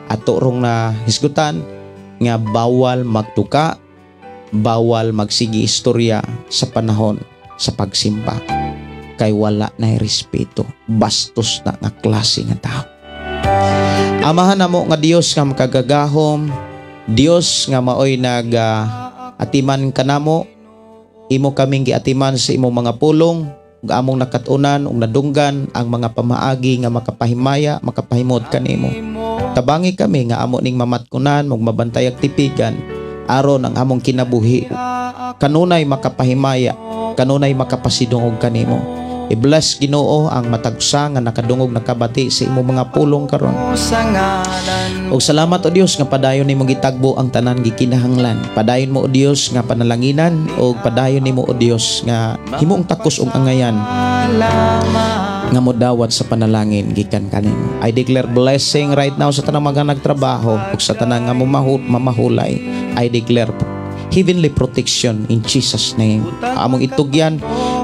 Ato rong na hisgutan nga bawal magtuka, bawal magsigi istorya sa panahon sa pagsimba. Kay wala na respeto, bastos na nga klase nga tao. Amahan namo nga Dios nga makagagahom, Dios nga maoy atiman kanamo, imo kaming giatiman sa imo mga pulong, ug among nakatunan ug nadunggan ang mga pamaagi nga makapahimaya, makapahimot kanimo. Tabangi kami nga amo ning mamatkunan ug mabantay ag tipigan aron ang among kinabuhi kanunay makapahimaya, kanunay makapasidungog kanimo. I-bless Ginoo ang matagsa nga nakadungog nakabati sa imo mga pulong karon. Og salamat o Dios nga padayon nimo gitagbo ang tanan gikinahanglan. Padayon mo o Dios nga panalanginan og padayon nimo o Dios nga himong takos og angayan nga modawat sa panalangin gikan kanimo. I declare blessing right now sa tanang mga nagtrabaho ug sa tanang nga mamahulay. I declare heavenly protection in Jesus name. Among itugyan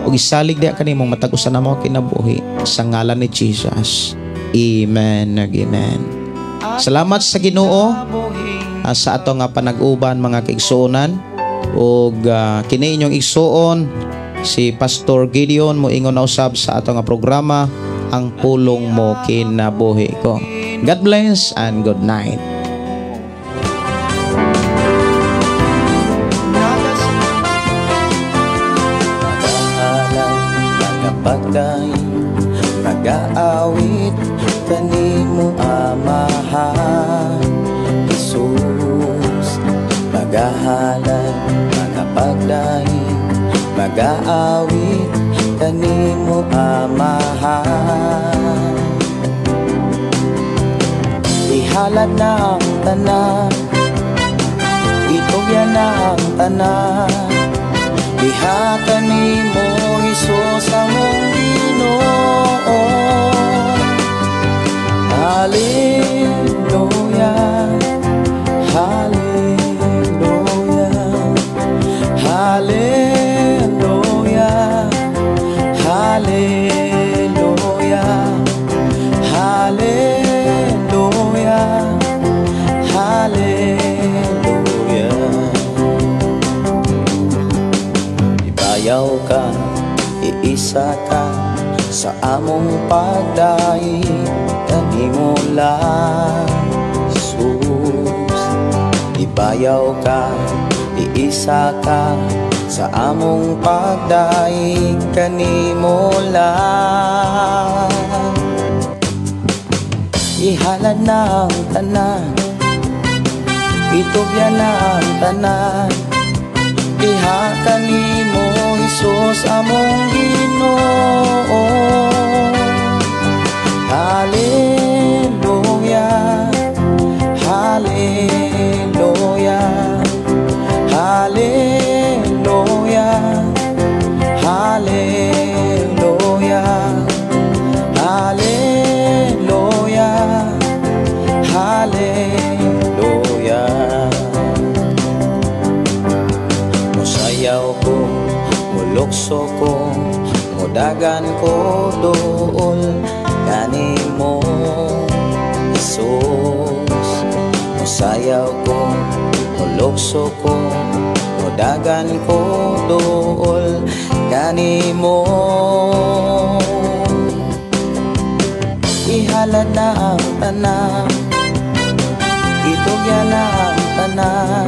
ug isalig diha kanimong matag-usa na mo kinabuhi sa ngalan ni Jesus. Amen. Amen. Salamat sa Ginoo sa ato nga panag-uban mga kaigsuonan ug kini inyong igsuon si Pastor Gideon moingon na usab sa ato nga programa ang pulong mo kinabuhi ko. God bless and good night. Magahalad, mga pagdaing, mag-aawit kanimo amahan. Ihalad na ang tanan, itugyan na ang tanan. Diha kanimo Hesus among Ginoo. Hallelujah, hallelujah, hallelujah, hallelujah, hallelujah, hallelujah. Ibayaw ka, iisa ka sa among pagdaig, kanimo lang Jesus. Ibayaw ka, iisa ka sa among pagdaig, kanimo lang. Ihalad na ang tanan, itugyan na ang tanan. Diha kanimo Hesus among Ginoo. Hallelujah, hallelujah, hallelujah, hallelujah, hallelujah, hallelujah. Musayaw ko, mulukso ko, mudagan ko dool kanimo Jesus. Musayaw ko, mulukso ko, mudagan ko dool kanimo. Ihalad na ang tanan, itugyan na ang tanan.